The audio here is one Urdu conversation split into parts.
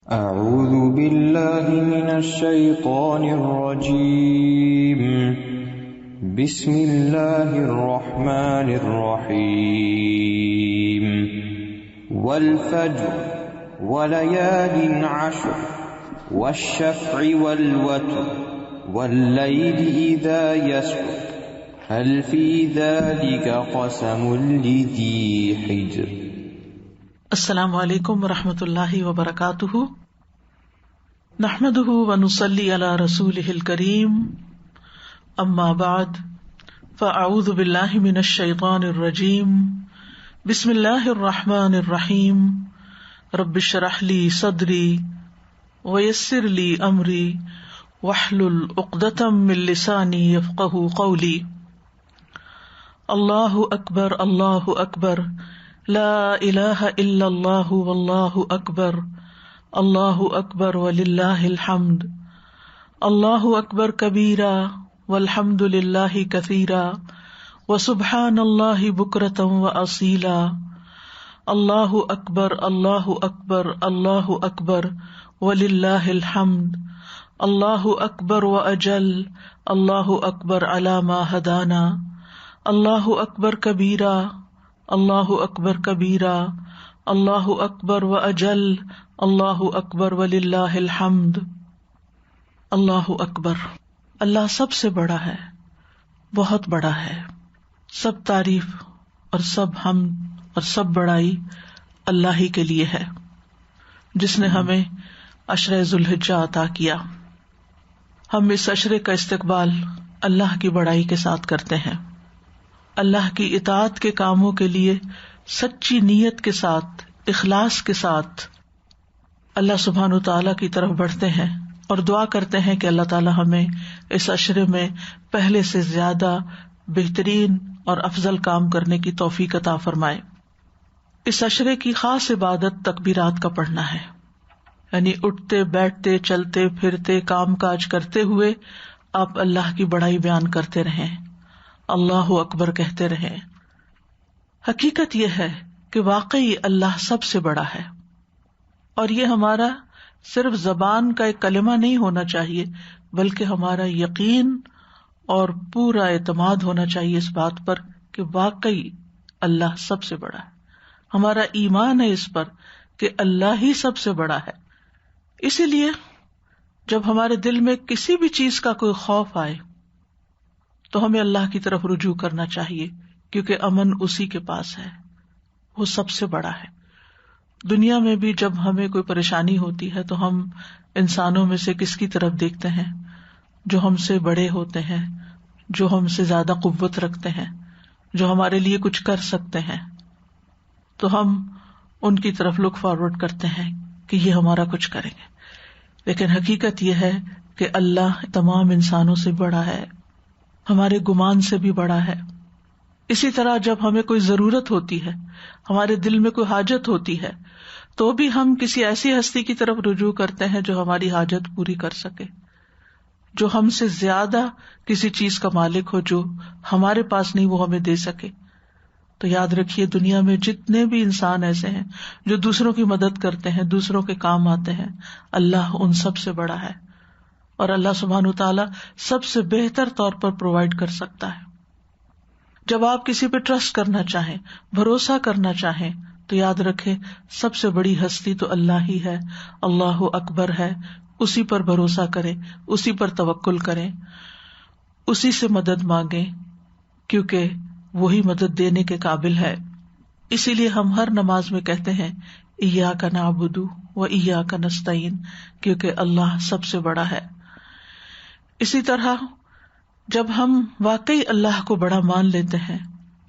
اعوذ باللہ من الشیطان الرجیم بسم اللہ الرحمن الرحیم والفجر وليال عشر والشفع والوتر واللیل اذا یسر هل فی ذلك قسم لذی حجر۔ السلام علیکم ورحمۃ اللہ وبرکاتہ۔ نحمده ونصلی علی رسولہ الکریم، اما بعد فاعوذ باللہ من الشیطان الرجیم، بسم اللہ الرحمن الرحیم، رب اشرح لی صدری ویسر لی امری واحلل عقدۃ من لسانی یفقہوا قولی۔ اللہ اکبر اللہ اکبر، لا الہ الا اللہ واللہ اکبر، اللہ اکبر وللہ الحمد، اللہ اکبر کبیرا والحمد للہ کثیرا وسبحان اللہ بکرۃ واصیلا۔ اللہ اکبر اللہ اکبر اللہ اکبر وللہ الحمد، اللہ اکبر واجل، اللہ اکبر علی ما ہدانا، اللہ اکبر کبیرا اللہ اکبر کبیرا، اللہ اکبر واجل، اللہ اکبر وللہ الحمد۔ اللہ اکبر، اللہ سب سے بڑا ہے، بہت بڑا ہے۔ سب تعریف اور سب حمد اور سب بڑائی اللہ ہی کے لیے ہے، جس نے ہمیں عشرہ ذوالحجہ عطا کیا۔ ہم اس عشرے کا استقبال اللہ کی بڑائی کے ساتھ کرتے ہیں، اللہ کی اطاعت کے کاموں کے لیے سچی نیت کے ساتھ، اخلاص کے ساتھ اللہ سبحانہ وتعالیٰ کی طرف بڑھتے ہیں اور دعا کرتے ہیں کہ اللہ تعالیٰ ہمیں اس عشرے میں پہلے سے زیادہ بہترین اور افضل کام کرنے کی توفیق عطا فرمائے۔ اس عشرے کی خاص عبادت تکبیرات کا پڑھنا ہے، یعنی اٹھتے بیٹھتے چلتے پھرتے کام کاج کرتے ہوئے آپ اللہ کی بڑائی بیان کرتے رہیں، اللہ اکبر کہتے رہیں۔ حقیقت یہ ہے کہ واقعی اللہ سب سے بڑا ہے، اور یہ ہمارا صرف زبان کا ایک کلمہ نہیں ہونا چاہیے، بلکہ ہمارا یقین اور پورا اعتماد ہونا چاہیے اس بات پر کہ واقعی اللہ سب سے بڑا ہے۔ ہمارا ایمان ہے اس پر کہ اللہ ہی سب سے بڑا ہے۔ اسی لیے جب ہمارے دل میں کسی بھی چیز کا کوئی خوف آئے تو ہمیں اللہ کی طرف رجوع کرنا چاہیے، کیونکہ امن اسی کے پاس ہے، وہ سب سے بڑا ہے۔ دنیا میں بھی جب ہمیں کوئی پریشانی ہوتی ہے تو ہم انسانوں میں سے کس کی طرف دیکھتے ہیں؟ جو ہم سے بڑے ہوتے ہیں، جو ہم سے زیادہ قوت رکھتے ہیں، جو ہمارے لیے کچھ کر سکتے ہیں، تو ہم ان کی طرف لک فارورڈ کرتے ہیں کہ یہ ہمارا کچھ کریں گے۔ لیکن حقیقت یہ ہے کہ اللہ تمام انسانوں سے بڑا ہے، ہمارے گمان سے بھی بڑا ہے۔ اسی طرح جب ہمیں کوئی ضرورت ہوتی ہے، ہمارے دل میں کوئی حاجت ہوتی ہے، تو بھی ہم کسی ایسی ہستی کی طرف رجوع کرتے ہیں جو ہماری حاجت پوری کر سکے، جو ہم سے زیادہ کسی چیز کا مالک ہو، جو ہمارے پاس نہیں وہ ہمیں دے سکے۔ تو یاد رکھیے، دنیا میں جتنے بھی انسان ایسے ہیں جو دوسروں کی مدد کرتے ہیں، دوسروں کے کام آتے ہیں، اللہ ان سب سے بڑا ہے، اور اللہ سبحانہ وتعالی سب سے بہتر طور پر پرووائڈ کر سکتا ہے۔ جب آپ کسی پہ ٹرسٹ کرنا چاہیں، بھروسہ کرنا چاہیں، تو یاد رکھیں سب سے بڑی ہستی تو اللہ ہی ہے، اللہ اکبر ہے۔ اسی پر بھروسہ کریں، اسی پر توکل کریں، اسی سے مدد مانگیں، کیونکہ وہی مدد دینے کے قابل ہے۔ اسی لیے ہم ہر نماز میں کہتے ہیں ایاک نعبد و ایاک نستعین، کیونکہ اللہ سب سے بڑا ہے۔ اسی طرح جب ہم واقعی اللہ کو بڑا مان لیتے ہیں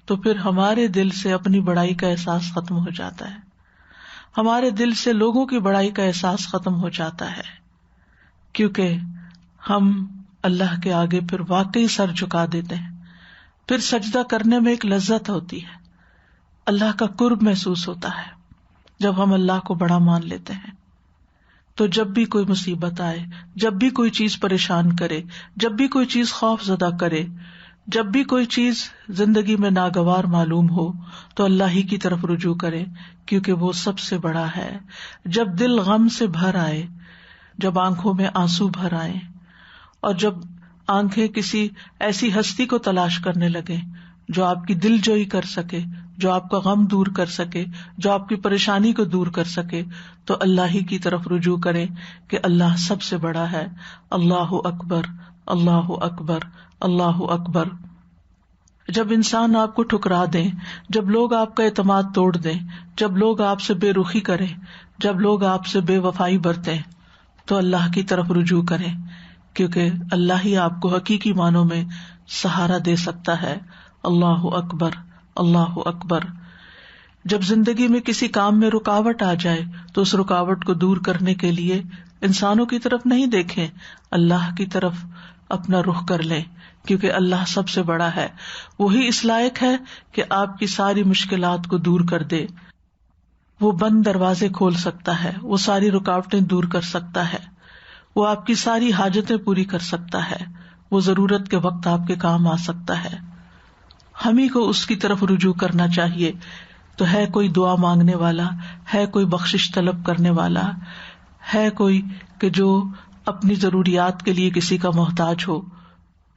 تو پھر ہمارے دل سے اپنی بڑائی کا احساس ختم ہو جاتا ہے، ہمارے دل سے لوگوں کی بڑائی کا احساس ختم ہو جاتا ہے، کیونکہ ہم اللہ کے آگے پھر واقعی سر جھکا دیتے ہیں۔ پھر سجدہ کرنے میں ایک لذت ہوتی ہے، اللہ کا قرب محسوس ہوتا ہے جب ہم اللہ کو بڑا مان لیتے ہیں۔ تو جب بھی کوئی مصیبت آئے، جب بھی کوئی چیز پریشان کرے، جب بھی کوئی چیز خوف زدہ کرے، جب بھی کوئی چیز زندگی میں ناگوار معلوم ہو تو اللہ ہی کی طرف رجوع کریں، کیونکہ وہ سب سے بڑا ہے۔ جب دل غم سے بھر آئے، جب آنکھوں میں آنسو بھر آئے، اور جب آنکھیں کسی ایسی ہستی کو تلاش کرنے لگے جو آپ کی دل جوئی کر سکے، جو آپ کا غم دور کر سکے، جو آپ کی پریشانی کو دور کر سکے، تو اللہ ہی کی طرف رجوع کریں کہ اللہ سب سے بڑا ہے۔ اللہ اکبر، اللہ اکبر، اللہ اکبر۔ جب انسان آپ کو ٹھکرا دیں، جب لوگ آپ کا اعتماد توڑ دیں، جب لوگ آپ سے بے رخی کریں، جب لوگ آپ سے بے وفائی برتیں، تو اللہ کی طرف رجوع کریں، کیونکہ اللہ ہی آپ کو حقیقی معنوں میں سہارا دے سکتا ہے۔ اللہ اکبر، اللہ اکبر۔ جب زندگی میں کسی کام میں رکاوٹ آ جائے تو اس رکاوٹ کو دور کرنے کے لیے انسانوں کی طرف نہیں دیکھیں، اللہ کی طرف اپنا رخ کر لیں، کیونکہ اللہ سب سے بڑا ہے۔ وہی اس لائق ہے کہ آپ کی ساری مشکلات کو دور کر دے، وہ بند دروازے کھول سکتا ہے، وہ ساری رکاوٹیں دور کر سکتا ہے، وہ آپ کی ساری حاجتیں پوری کر سکتا ہے، وہ ضرورت کے وقت آپ کے کام آ سکتا ہے۔ ہم ہی کو اس کی طرف رجوع کرنا چاہیے۔ تو ہے کوئی دعا مانگنے والا، ہے کوئی بخشش طلب کرنے والا، ہے کوئی کہ جو اپنی ضروریات کے لیے کسی کا محتاج ہو،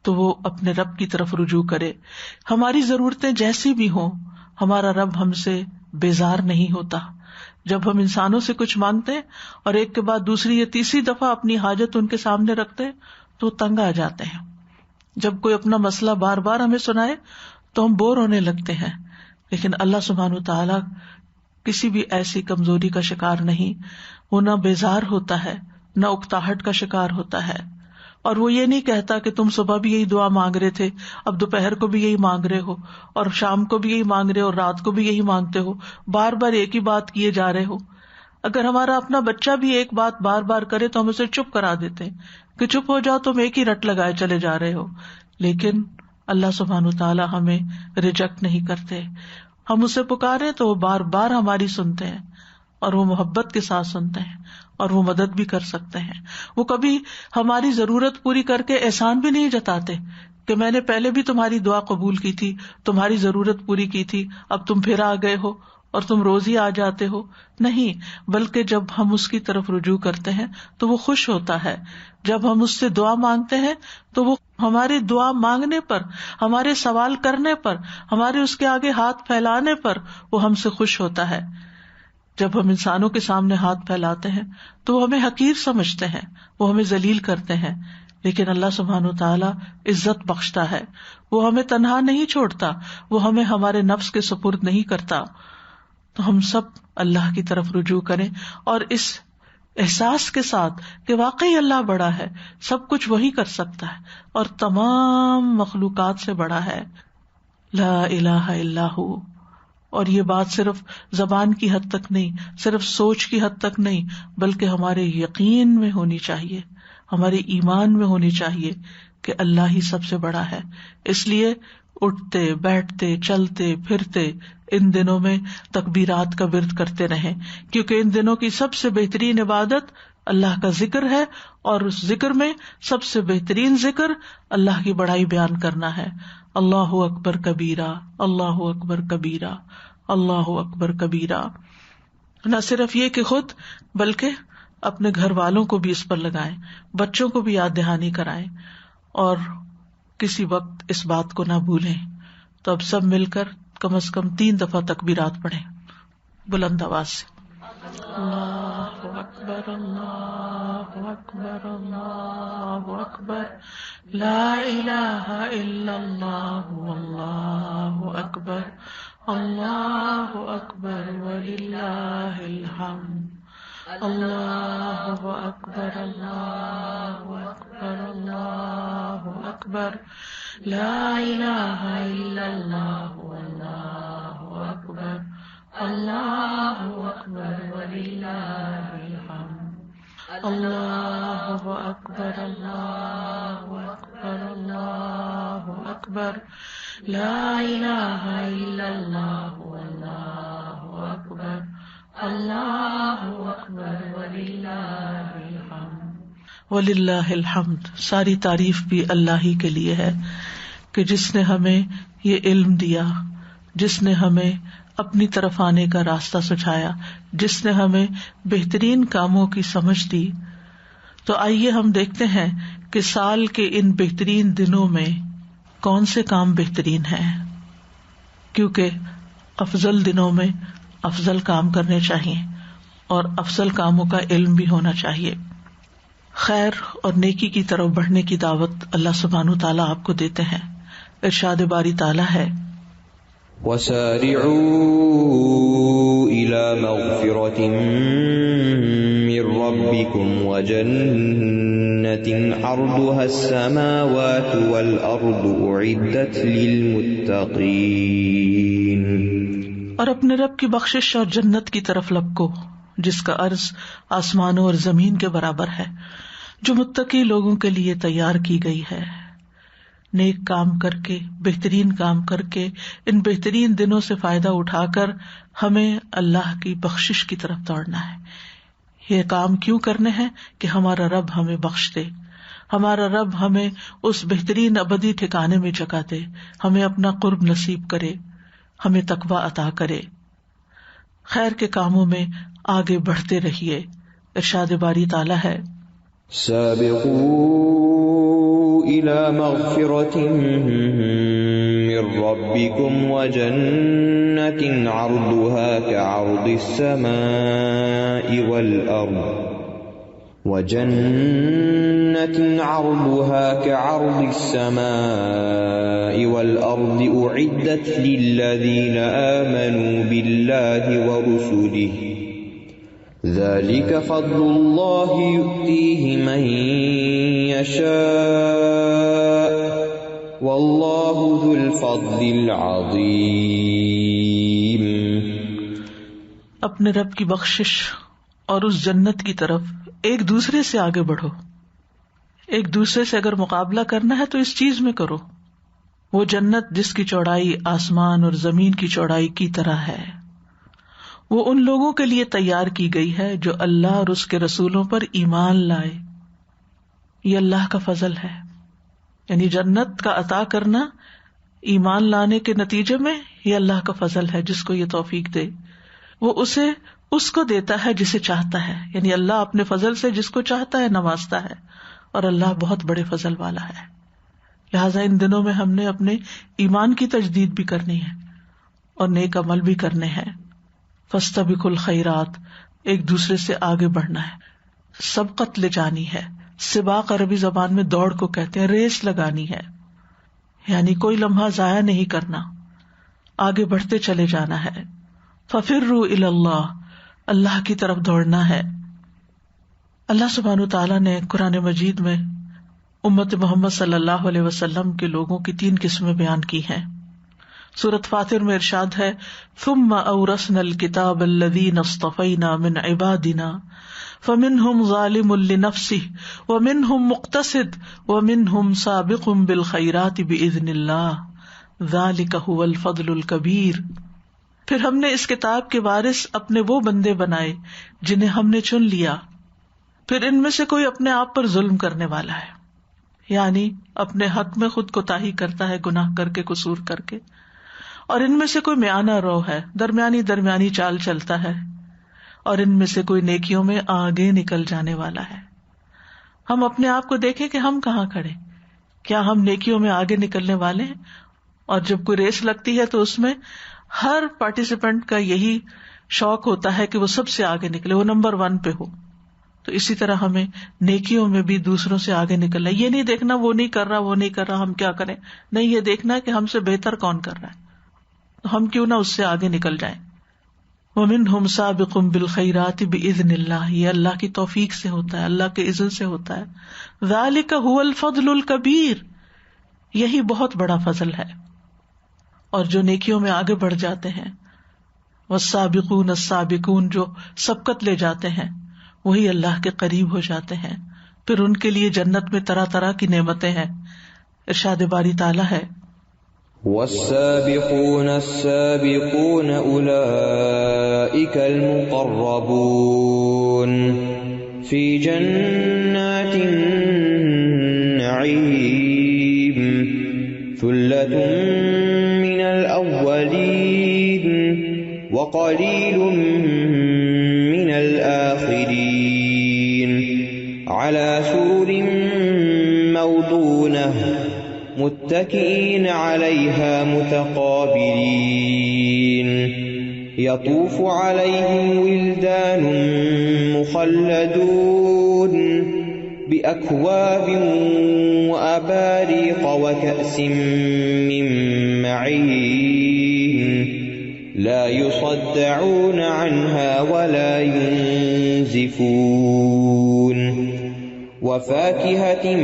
تو وہ اپنے رب کی طرف رجوع کرے۔ ہماری ضرورتیں جیسی بھی ہوں، ہمارا رب ہم سے بیزار نہیں ہوتا۔ جب ہم انسانوں سے کچھ مانگتے ہیں اور ایک کے بعد دوسری یا تیسری دفعہ اپنی حاجت ان کے سامنے رکھتے ہیں تو تنگ آ جاتے ہیں۔ جب کوئی اپنا مسئلہ بار بار ہمیں سنائے تو ہم بور ہونے لگتے ہیں، لیکن اللہ سبحانہ وتعالی کسی بھی ایسی کمزوری کا شکار نہیں، وہ نہ بیزار ہوتا ہے نہ اکتاہٹ کا شکار ہوتا ہے، اور وہ یہ نہیں کہتا کہ تم صبح بھی یہی دعا مانگ رہے تھے، اب دوپہر کو بھی یہی مانگ رہے ہو، اور شام کو بھی یہی مانگ رہے ہو، اور رات کو بھی یہی مانگتے ہو، بار بار ایک ہی بات کیے جا رہے ہو۔ اگر ہمارا اپنا بچہ بھی ایک بات بار بار کرے تو ہم اسے چپ کرا دیتے ہیں کہ چپ ہو جاؤ، تم ایک ہی رٹ لگائے چلے جا رہے ہو۔ لیکن اللہ سبحانہ وتعالی ہمیں ریجیکٹ نہیں کرتے، ہم اسے پکارے تو وہ بار بار ہماری سنتے ہیں، اور وہ محبت کے ساتھ سنتے ہیں، اور وہ مدد بھی کر سکتے ہیں۔ وہ کبھی ہماری ضرورت پوری کر کے احسان بھی نہیں جتاتے کہ میں نے پہلے بھی تمہاری دعا قبول کی تھی، تمہاری ضرورت پوری کی تھی، اب تم پھر آ گئے ہو اور تم روز ہی آ جاتے ہو۔ نہیں، بلکہ جب ہم اس کی طرف رجوع کرتے ہیں تو وہ خوش ہوتا ہے۔ جب ہم اس سے دعا مانگتے ہیں تو وہ ہماری دعا مانگنے پر، ہمارے سوال کرنے پر، ہمارے اس کے آگے ہاتھ پھیلانے پر وہ ہم سے خوش ہوتا ہے۔ جب ہم انسانوں کے سامنے ہاتھ پھیلاتے ہیں تو وہ ہمیں حقیر سمجھتے ہیں، وہ ہمیں ذلیل کرتے ہیں، لیکن اللہ سبحانہ وتعالی عزت بخشتا ہے، وہ ہمیں تنہا نہیں چھوڑتا، وہ ہمیں ہمارے نفس کے سپرد نہیں کرتا۔ تو ہم سب اللہ کی طرف رجوع کریں، اور اس احساس کے ساتھ کہ واقعی اللہ بڑا ہے، سب کچھ وہی کر سکتا ہے اور تمام مخلوقات سے بڑا ہے، لا الہ الا ہو۔ اور یہ بات صرف زبان کی حد تک نہیں، صرف سوچ کی حد تک نہیں، بلکہ ہمارے یقین میں ہونی چاہیے، ہمارے ایمان میں ہونی چاہیے کہ اللہ ہی سب سے بڑا ہے۔ اس لیے اٹھتے بیٹھتے چلتے پھرتے ان دنوں میں تکبیرات کا ورد کرتے رہیں، کیونکہ ان دنوں کی سب سے بہترین عبادت اللہ کا ذکر ہے، اور اس ذکر میں سب سے بہترین ذکر اللہ کی بڑائی بیان کرنا ہے۔ اللہ اکبر کبیرہ، اللہ اکبر کبیرہ، اللہ اکبر کبیرہ۔ نہ صرف یہ کہ خود، بلکہ اپنے گھر والوں کو بھی اس پر لگائیں، بچوں کو بھی یاد دہانی کرائیں، اور کسی وقت اس بات کو نہ بھولیں۔ تو اب سب مل کر کم از کم 3 دفعہ تکبیرات پڑھیں بلند آواز سے۔ اللہ اکبر، اللہ اکبر، اللہ اکبر، لا الہ الا اللہ، واللہ اکبر، اللہ اکبر وللہ الحمد، اللہ اکبر، اللہ اکبر، اللہ اکبر، لا الہ الا اللہ، واللہ اکبر، اللہ اکبر وللہ الحمد، اللہ اکبر، اللہ اکبر، اللہ اکبر، لا الہ الا اللہ، واللہ اکبر، اللہ اکبر وللہ الحمد۔ وللہ الحمد، ساری تعریف بھی اللہ ہی کے لیے ہے، کہ جس نے ہمیں یہ علم دیا، جس نے ہمیں اپنی طرف آنے کا راستہ سجھایا، جس نے ہمیں بہترین کاموں کی سمجھ دی. تو آئیے ہم دیکھتے ہیں کہ سال کے ان بہترین دنوں میں کون سے کام بہترین ہیں، کیونکہ افضل دنوں میں افضل کام کرنے چاہیے اور افضل کاموں کا علم بھی ہونا چاہیے. خیر اور نیکی کی طرف بڑھنے کی دعوت اللہ سبحانہ تعالیٰ آپ کو دیتے ہیں. ارشاد باری تعالیٰ ہے وَسَارِعُوا إِلَى مَغْفِرَةٍ مِّن رَّبِّكُمْ وَجَنَّةٍ عَرْضُهَا السَّمَاوَاتُ وَالْأَرْضُ أُعِدَّتْ لِلْمُتَّقِينَ. اور اپنے رب کی بخشش اور جنت کی طرف لپکو جس کا عرض آسمانوں اور زمین کے برابر ہے، جو متقی لوگوں کے لیے تیار کی گئی ہے. نیک کام کر کے، بہترین کام کر کے، ان بہترین دنوں سے فائدہ اٹھا کر ہمیں اللہ کی بخشش کی طرف دوڑنا ہے. یہ کام کیوں کرنے ہیں کہ ہمارا رب ہمیں بخش دے، ہمارا رب ہمیں اس بہترین ابدی ٹھکانے میں جگہ دے، ہمیں اپنا قرب نصیب کرے، ہمیں تقویٰ عطا کرے. خیر کے کاموں میں آگے بڑھتے رہیے. ارشاد باری تعالیٰ ہے سابقوا إلى مغفرة من ربكم وجنة عرضها كعرض السماء والأرض أعدت للذين آمنوا بالله ورسله ذلك فضل الله يؤتيه من يشاء والله ذو الفضل العظيم. اپنے رب کی بخشش اور اس جنت کی طرف ایک دوسرے سے آگے بڑھو. ایک دوسرے سے اگر مقابلہ کرنا ہے تو اس چیز میں کرو. وہ جنت جس کی چوڑائی آسمان اور زمین کی چوڑائی کی طرح ہے، وہ ان لوگوں کے لیے تیار کی گئی ہے جو اللہ اور اس کے رسولوں پر ایمان لائے. یہ اللہ کا فضل ہے، یعنی جنت کا عطا کرنا ایمان لانے کے نتیجے میں یہ اللہ کا فضل ہے. جس کو یہ توفیق دے وہ اسے اس کو دیتا ہے جسے چاہتا ہے، یعنی اللہ اپنے فضل سے جس کو چاہتا ہے نوازتا ہے، اور اللہ بہت بڑے فضل والا ہے. لہٰذا ان دنوں میں ہم نے اپنے ایمان کی تجدید بھی کرنی ہے اور نیک عمل بھی کرنے ہیں. فاستبقوا الخیرات، ایک دوسرے سے آگے بڑھنا ہے. سبقت لے جانی ہے. سباق عربی زبان میں دوڑ کو کہتے ہیں، ریس لگانی ہے، یعنی کوئی لمحہ ضائع نہیں کرنا، آگے بڑھتے چلے جانا ہے. ففروا الی اللہ، اللہ کی طرف دوڑنا ہے. اللہ سبحانہ تعالیٰ نے قرآن مجید میں امت محمد صلی اللہ علیہ وسلم کے لوگوں کی 3 قسمیں بیان کی ہیں. سورۃ فاطر میں ارشاد ہے ثم اورثنا الکتاب الذین اصطفینا من عبادنا فمنهم ظالم لنفسه ومنهم مقتصد ومنهم سابق بالخیرات باذن اللہ ذلک هو الفضل الکبیر. پھر ہم نے اس کتاب کے وارث اپنے وہ بندے بنائے جنہیں ہم نے چن لیا، پھر ان میں سے کوئی اپنے آپ پر ظلم کرنے والا ہے، یعنی اپنے حق میں خود کوتاہی کرتا ہے، گناہ کر کے، قصور کر کے، اور ان میں سے کوئی میانہ رو ہے، درمیانی چال چلتا ہے، اور ان میں سے کوئی نیکیوں میں آگے نکل جانے والا ہے. ہم اپنے آپ کو دیکھیں کہ ہم کہاں کھڑے، کیا ہم نیکیوں میں آگے نکلنے والے ہیں؟ اور جب کوئی ریس لگتی ہے تو اس میں ہر پارٹیسپینٹ کا یہی شوق ہوتا ہے کہ وہ سب سے آگے نکلے، وہ نمبر 1 پہ ہو. تو اسی طرح ہمیں نیکیوں میں بھی دوسروں سے آگے نکلنا ہے. یہ نہیں دیکھنا وہ نہیں کر رہا ہم کیا کریں، نہیں، یہ دیکھنا ہے کہ ہم سے بہتر کون کر رہا ہے، تو ہم کیوں نہ اس سے آگے نکل جائیں. وَمِنْهُمْ سَابِقٌ بِالْخَيْرَاتِ بِإِذْنِ اللَّهِ، یہ اللہ کی توفیق سے ہوتا ہے، اللہ کے اذن سے ہوتا ہے. ذَلِكَ هُوَ الْفَضْلُ الْكَبِيرُ، یہی بہت بڑا فضل ہے. اور جو نیکیوں میں آگے بڑھ جاتے ہیں، والسابقون السابقون، جو سبقت لے جاتے ہیں، وہی اللہ کے قریب ہو جاتے ہیں. پھر ان کے لیے جنت میں طرح طرح کی نعمتیں ہیں. ارشاد باری تعالیٰ ہے والسابقون السابقون أولئك المقربون في جنات النعيم ثلة من الأولين وقليل من الآخرين على سرر موضونة متكئين عليها متقابلين يطوف عليهم ولدان مخلدون بأكواب وأباريق وكأس من معين لا يصدعون عنها ولا ينزفون وفاكهة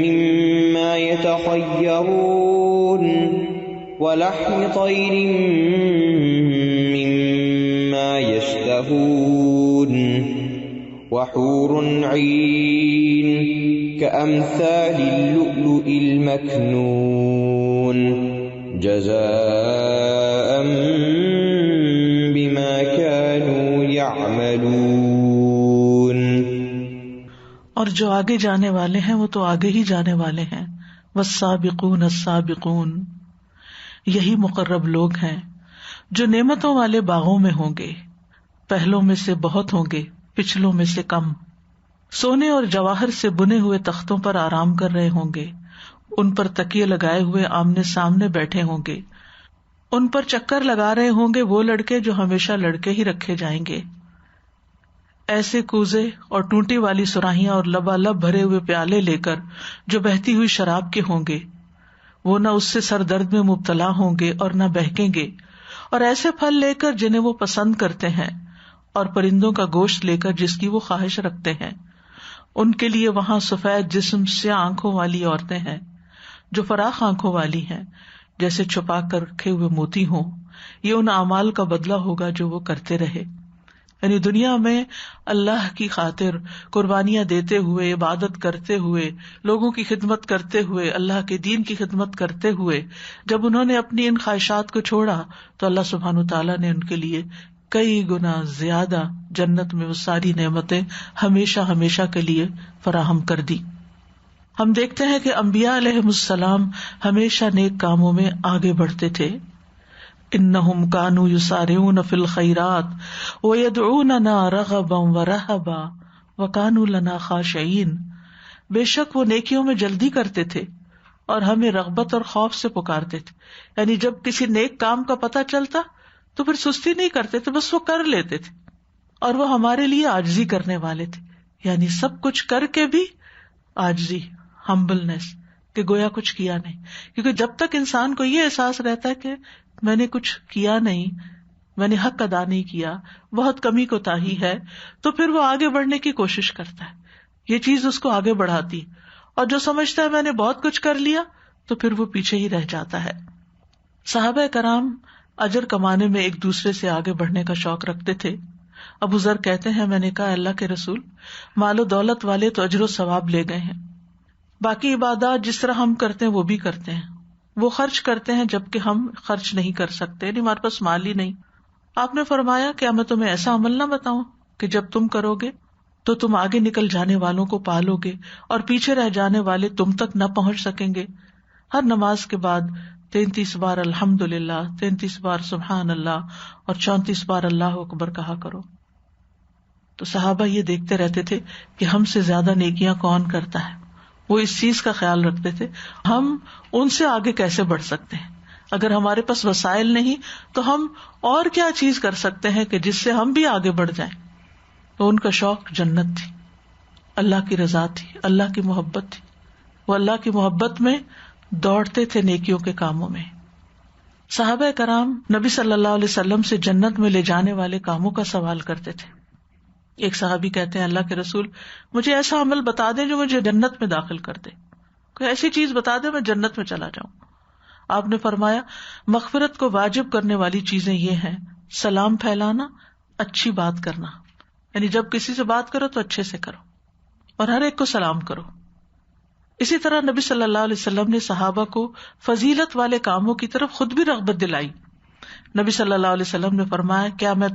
مما يتخيرون ولحم طير مما يشتهون وحور عين كأمثال اللؤلؤ المكنون جزاء بما كانوا يعملون. اور جو آگے جانے والے ہیں وہ تو آگے ہی جانے والے ہیں. والسابقون السابقون، یہی مقرب لوگ ہیں جو نعمتوں والے باغوں میں ہوں گے. پہلوں میں سے بہت ہوں گے، پچھلوں میں سے کم. سونے اور جواہر سے بنے ہوئے تختوں پر آرام کر رہے ہوں گے. ان پر تکیے لگائے ہوئے آمنے سامنے بیٹھے ہوں گے. ان پر چکر لگا رہے ہوں گے وہ لڑکے جو ہمیشہ لڑکے ہی رکھے جائیں گے. ایسے کوزے اور ٹونٹی والی سراہیاں اور لبالب بھرے ہوئے پیالے لے کر جو بہتی ہوئی شراب کے ہوں گے، وہ نہ اس سے سر درد میں مبتلا ہوں گے اور نہ بہکیں گے. اور ایسے پھل لے کر جنہیں وہ پسند کرتے ہیں، اور پرندوں کا گوشت لے کر جس کی وہ خواہش رکھتے ہیں. ان کے لیے وہاں سفید جسم سے آنکھوں والی عورتیں ہیں جو فراخ آنکھوں والی ہیں، جیسے چھپا کر رکھے ہوئے موتی ہوں. یہ ان اعمال کا بدلہ ہوگا جو وہ کرتے رہے. یعنی دنیا میں اللہ کی خاطر قربانیاں دیتے ہوئے، عبادت کرتے ہوئے، لوگوں کی خدمت کرتے ہوئے، اللہ کے دین کی خدمت کرتے ہوئے جب انہوں نے اپنی ان خواہشات کو چھوڑا تو اللہ سبحانہ تعالیٰ نے ان کے لیے کئی گنا زیادہ جنت میں وہ ساری نعمتیں ہمیشہ ہمیشہ کے لیے فراہم کر دی. ہم دیکھتے ہیں کہ انبیاء علیہم السلام ہمیشہ نیک کاموں میں آگے بڑھتے تھے. انہم کانوا یسارعون فی الخیرات ویدعوننا رغبا ورہبا وکانوا لنا خاشعین. بے شک وہ نیکیوں میں جلدی کرتے تھے اور ہمیں رغبت اور خوف سے پکارتے تھے. یعنی جب کسی نیک کام کا پتہ چلتا تو پھر سستی نہیں کرتے تھے، بس وہ کر لیتے تھے. اور وہ ہمارے لیے عاجزی کرنے والے تھے، یعنی سب کچھ کر کے بھی عاجزی، ہمبلنس، کہ گویا کچھ کیا نہیں. کیونکہ جب تک انسان کو یہ احساس رہتا ہے کہ میں نے کچھ کیا نہیں، میں نے حق ادا نہیں کیا، بہت کمی کوتاہی ہے، تو پھر وہ آگے بڑھنے کی کوشش کرتا ہے. یہ چیز اس کو آگے بڑھاتی. اور جو سمجھتا ہے میں نے بہت کچھ کر لیا تو پھر وہ پیچھے ہی رہ جاتا ہے. صحابہ کرام اجر کمانے میں ایک دوسرے سے آگے بڑھنے کا شوق رکھتے تھے. ابو ذر کہتے ہیں میں نے کہا اللہ کے رسول، مال و دولت والے تو اجر و ثواب لے گئے ہیں، باقی عبادات جس طرح ہم کرتے ہیں وہ بھی کرتے ہیں، وہ خرچ کرتے ہیں جبکہ ہم خرچ نہیں کر سکتے، یعنی ہمارے پاس مال ہی نہیں. آپ نے فرمایا کیا میں تمہیں ایسا عمل نہ بتاؤں کہ جب تم کرو گے تو تم آگے نکل جانے والوں کو پالو گے اور پیچھے رہ جانے والے تم تک نہ پہنچ سکیں گے. ہر نماز کے بعد 33 بار الحمدللہ، 33 بار سبحان اللہ اور 34 بار اللہ اکبر کہا کرو. تو صحابہ یہ دیکھتے رہتے تھے کہ ہم سے زیادہ نیکیاں کون کرتا ہے. وہ اس چیز کا خیال رکھتے تھے ہم ان سے آگے کیسے بڑھ سکتے ہیں. اگر ہمارے پاس وسائل نہیں تو ہم اور کیا چیز کر سکتے ہیں کہ جس سے ہم بھی آگے بڑھ جائیں. تو ان کا شوق جنت تھی، اللہ کی رضا تھی، اللہ کی محبت تھی. وہ اللہ کی محبت میں دوڑتے تھے نیکیوں کے کاموں میں. صحابہ کرام نبی صلی اللہ علیہ وسلم سے جنت میں لے جانے والے کاموں کا سوال کرتے تھے. ایک صحابی کہتے ہیں اللہ کے رسول مجھے ایسا عمل بتا دیں جو مجھے جنت میں داخل کر دے، کوئی ایسی چیز بتا دیں میں جنت میں چلا جاؤں. آپ نے فرمایا مغفرت کو واجب کرنے والی چیزیں یہ ہیں سلام پھیلانا، اچھی بات کرنا، یعنی جب کسی سے بات کرو تو اچھے سے کرو اور ہر ایک کو سلام کرو. اسی طرح نبی صلی اللہ علیہ وسلم نے صحابہ کو فضیلت والے کاموں کی طرف خود بھی رغبت دلائی. نبی صلی اللہ علیہ وسلم نے فرمایا کیا میں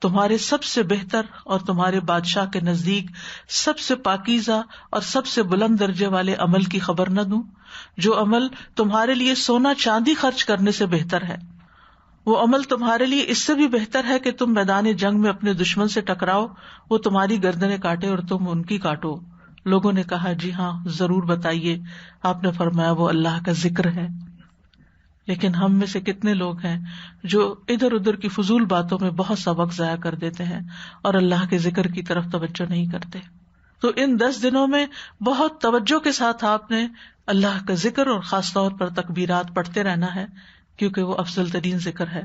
تمہارے سب سے بہتر اور تمہارے بادشاہ کے نزدیک سب سے پاکیزہ اور سب سے بلند درجے والے عمل کی خبر نہ دوں، جو عمل تمہارے لیے سونا چاندی خرچ کرنے سے بہتر ہے، وہ عمل تمہارے لیے اس سے بھی بہتر ہے کہ تم میدان جنگ میں اپنے دشمن سے ٹکراؤ، وہ تمہاری گردنیں کاٹے اور تم ان کی کاٹو۔ لوگوں نے کہا جی ہاں ضرور بتائیے۔ آپ نے فرمایا وہ اللہ کا ذکر ہے۔ لیکن ہم میں سے کتنے لوگ ہیں جو ادھر ادھر کی فضول باتوں میں بہت سا وقت ضائع کر دیتے ہیں اور اللہ کے ذکر کی طرف توجہ نہیں کرتے۔ تو ان 10 دنوں میں بہت توجہ کے ساتھ آپ نے اللہ کا ذکر اور خاص طور پر تکبیرات پڑھتے رہنا ہے، کیونکہ وہ افضل ترین ذکر ہے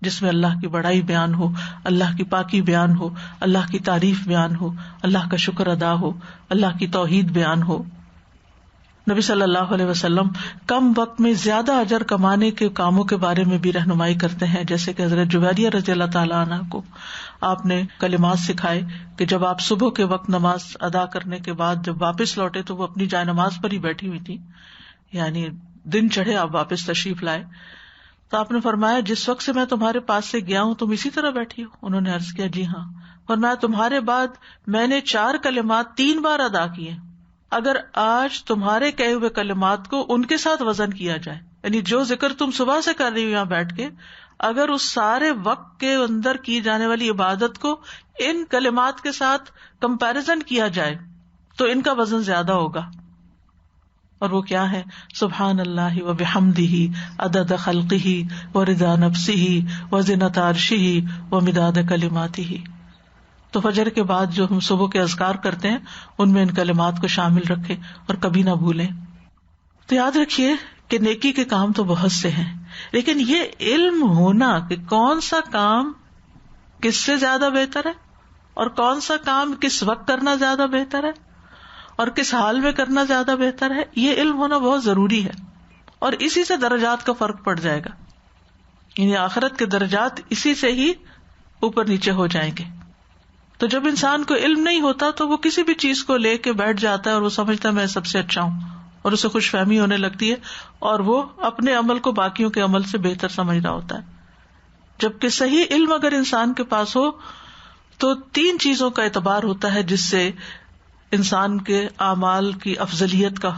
جس میں اللہ کی بڑائی بیان ہو، اللہ کی پاکی بیان ہو، اللہ کی تعریف بیان ہو، اللہ کا شکر ادا ہو، اللہ کی توحید بیان ہو۔ نبی صلی اللہ علیہ وسلم کم وقت میں زیادہ اجر کمانے کے کاموں کے بارے میں بھی رہنمائی کرتے ہیں، جیسے کہ حضرت جویریہ رضی اللہ تعالیٰ عنہ کو آپ نے کلمات سکھائے کہ جب آپ صبح کے وقت نماز ادا کرنے کے بعد جب واپس لوٹے تو وہ اپنی جائے نماز پر ہی بیٹھی ہوئی تھی، یعنی دن چڑھے آپ واپس تشریف لائے، تو آپ نے فرمایا جس وقت سے میں تمہارے پاس سے گیا ہوں تم اسی طرح بیٹھی ہو؟ انہوں نے عرض کیا جی ہاں۔ فرمایا تمہارے بعد میں نے 4 کلمات 3 بار ادا کیے، اگر آج تمہارے کہے ہوئے کلمات کو ان کے ساتھ وزن کیا جائے، یعنی جو ذکر تم صبح سے کر رہی ہو یہاں بیٹھ کے، اگر اس سارے وقت کے اندر کی جانے والی عبادت کو ان کلمات کے ساتھ کمپیریزن کیا جائے تو ان کا وزن زیادہ ہوگا۔ اور وہ کیا ہے؟ سبحان اللہ و بحمدہ عدد خلقہ و رضا نفسہ و زنۃ عرشہ و مداد کلماتہ۔ تو فجر کے بعد جو ہم صبح کے اذکار کرتے ہیں ان میں ان کلمات کو شامل رکھیں اور کبھی نہ بھولیں۔ تو یاد رکھیے کہ نیکی کے کام تو بہت سے ہیں، لیکن یہ علم ہونا کہ کون سا کام کس سے زیادہ بہتر ہے اور کون سا کام کس وقت کرنا زیادہ بہتر ہے اور کس حال میں کرنا زیادہ بہتر ہے، یہ علم ہونا بہت ضروری ہے، اور اسی سے درجات کا فرق پڑ جائے گا، یعنی آخرت کے درجات اسی سے ہی اوپر نیچے ہو جائیں گے۔ تو جب انسان کو علم نہیں ہوتا تو وہ کسی بھی چیز کو لے کے بیٹھ جاتا ہے اور وہ سمجھتا ہے میں سب سے اچھا ہوں، اور اسے خوش فہمی ہونے لگتی ہے اور وہ اپنے عمل کو باقیوں کے عمل سے بہتر سمجھ رہا ہوتا ہے۔ جبکہ صحیح علم اگر انسان کے پاس ہو تو 3 چیزوں کا اعتبار ہوتا ہے جس سے انسان کے اعمال کی افضلیت کا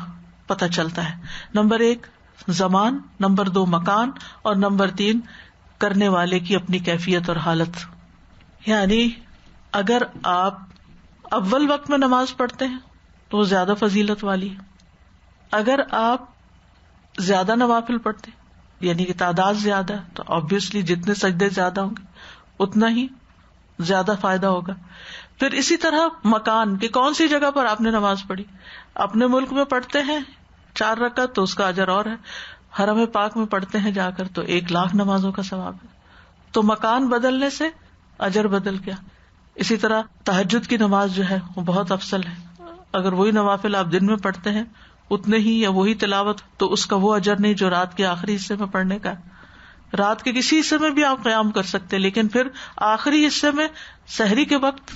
پتہ چلتا ہے۔ نمبر 1 زمان، نمبر 2 مکان، اور نمبر 3 کرنے والے کی اپنی کیفیت اور حالت۔ یعنی اگر آپ اول وقت میں نماز پڑھتے ہیں تو وہ زیادہ فضیلت والی ہے، اگر آپ زیادہ نوافل پڑھتے ہیں یعنی کہ تعداد زیادہ ہے تو آبویسلی جتنے سجدے زیادہ ہوں گے اتنا ہی زیادہ فائدہ ہوگا۔ پھر اسی طرح مکان کہ کون سی جگہ پر آپ نے نماز پڑھی، اپنے ملک میں پڑھتے ہیں 4 رکعت تو اس کا اجر اور ہے، حرم پاک میں پڑھتے ہیں جا کر تو 1,00,000 نمازوں کا ثواب ہے۔ تو مکان بدلنے سے اجر بدل گیا۔ اسی طرح تہجد کی نماز جو ہے وہ بہت افضل ہے، اگر وہی نوافل آپ دن میں پڑھتے ہیں اتنے ہی یا وہی تلاوت تو اس کا وہ اجر نہیں جو رات کے آخری حصے میں پڑھنے کا ہے۔ رات کے کسی حصے میں بھی آپ قیام کر سکتے لیکن پھر آخری حصے میں سحری کے وقت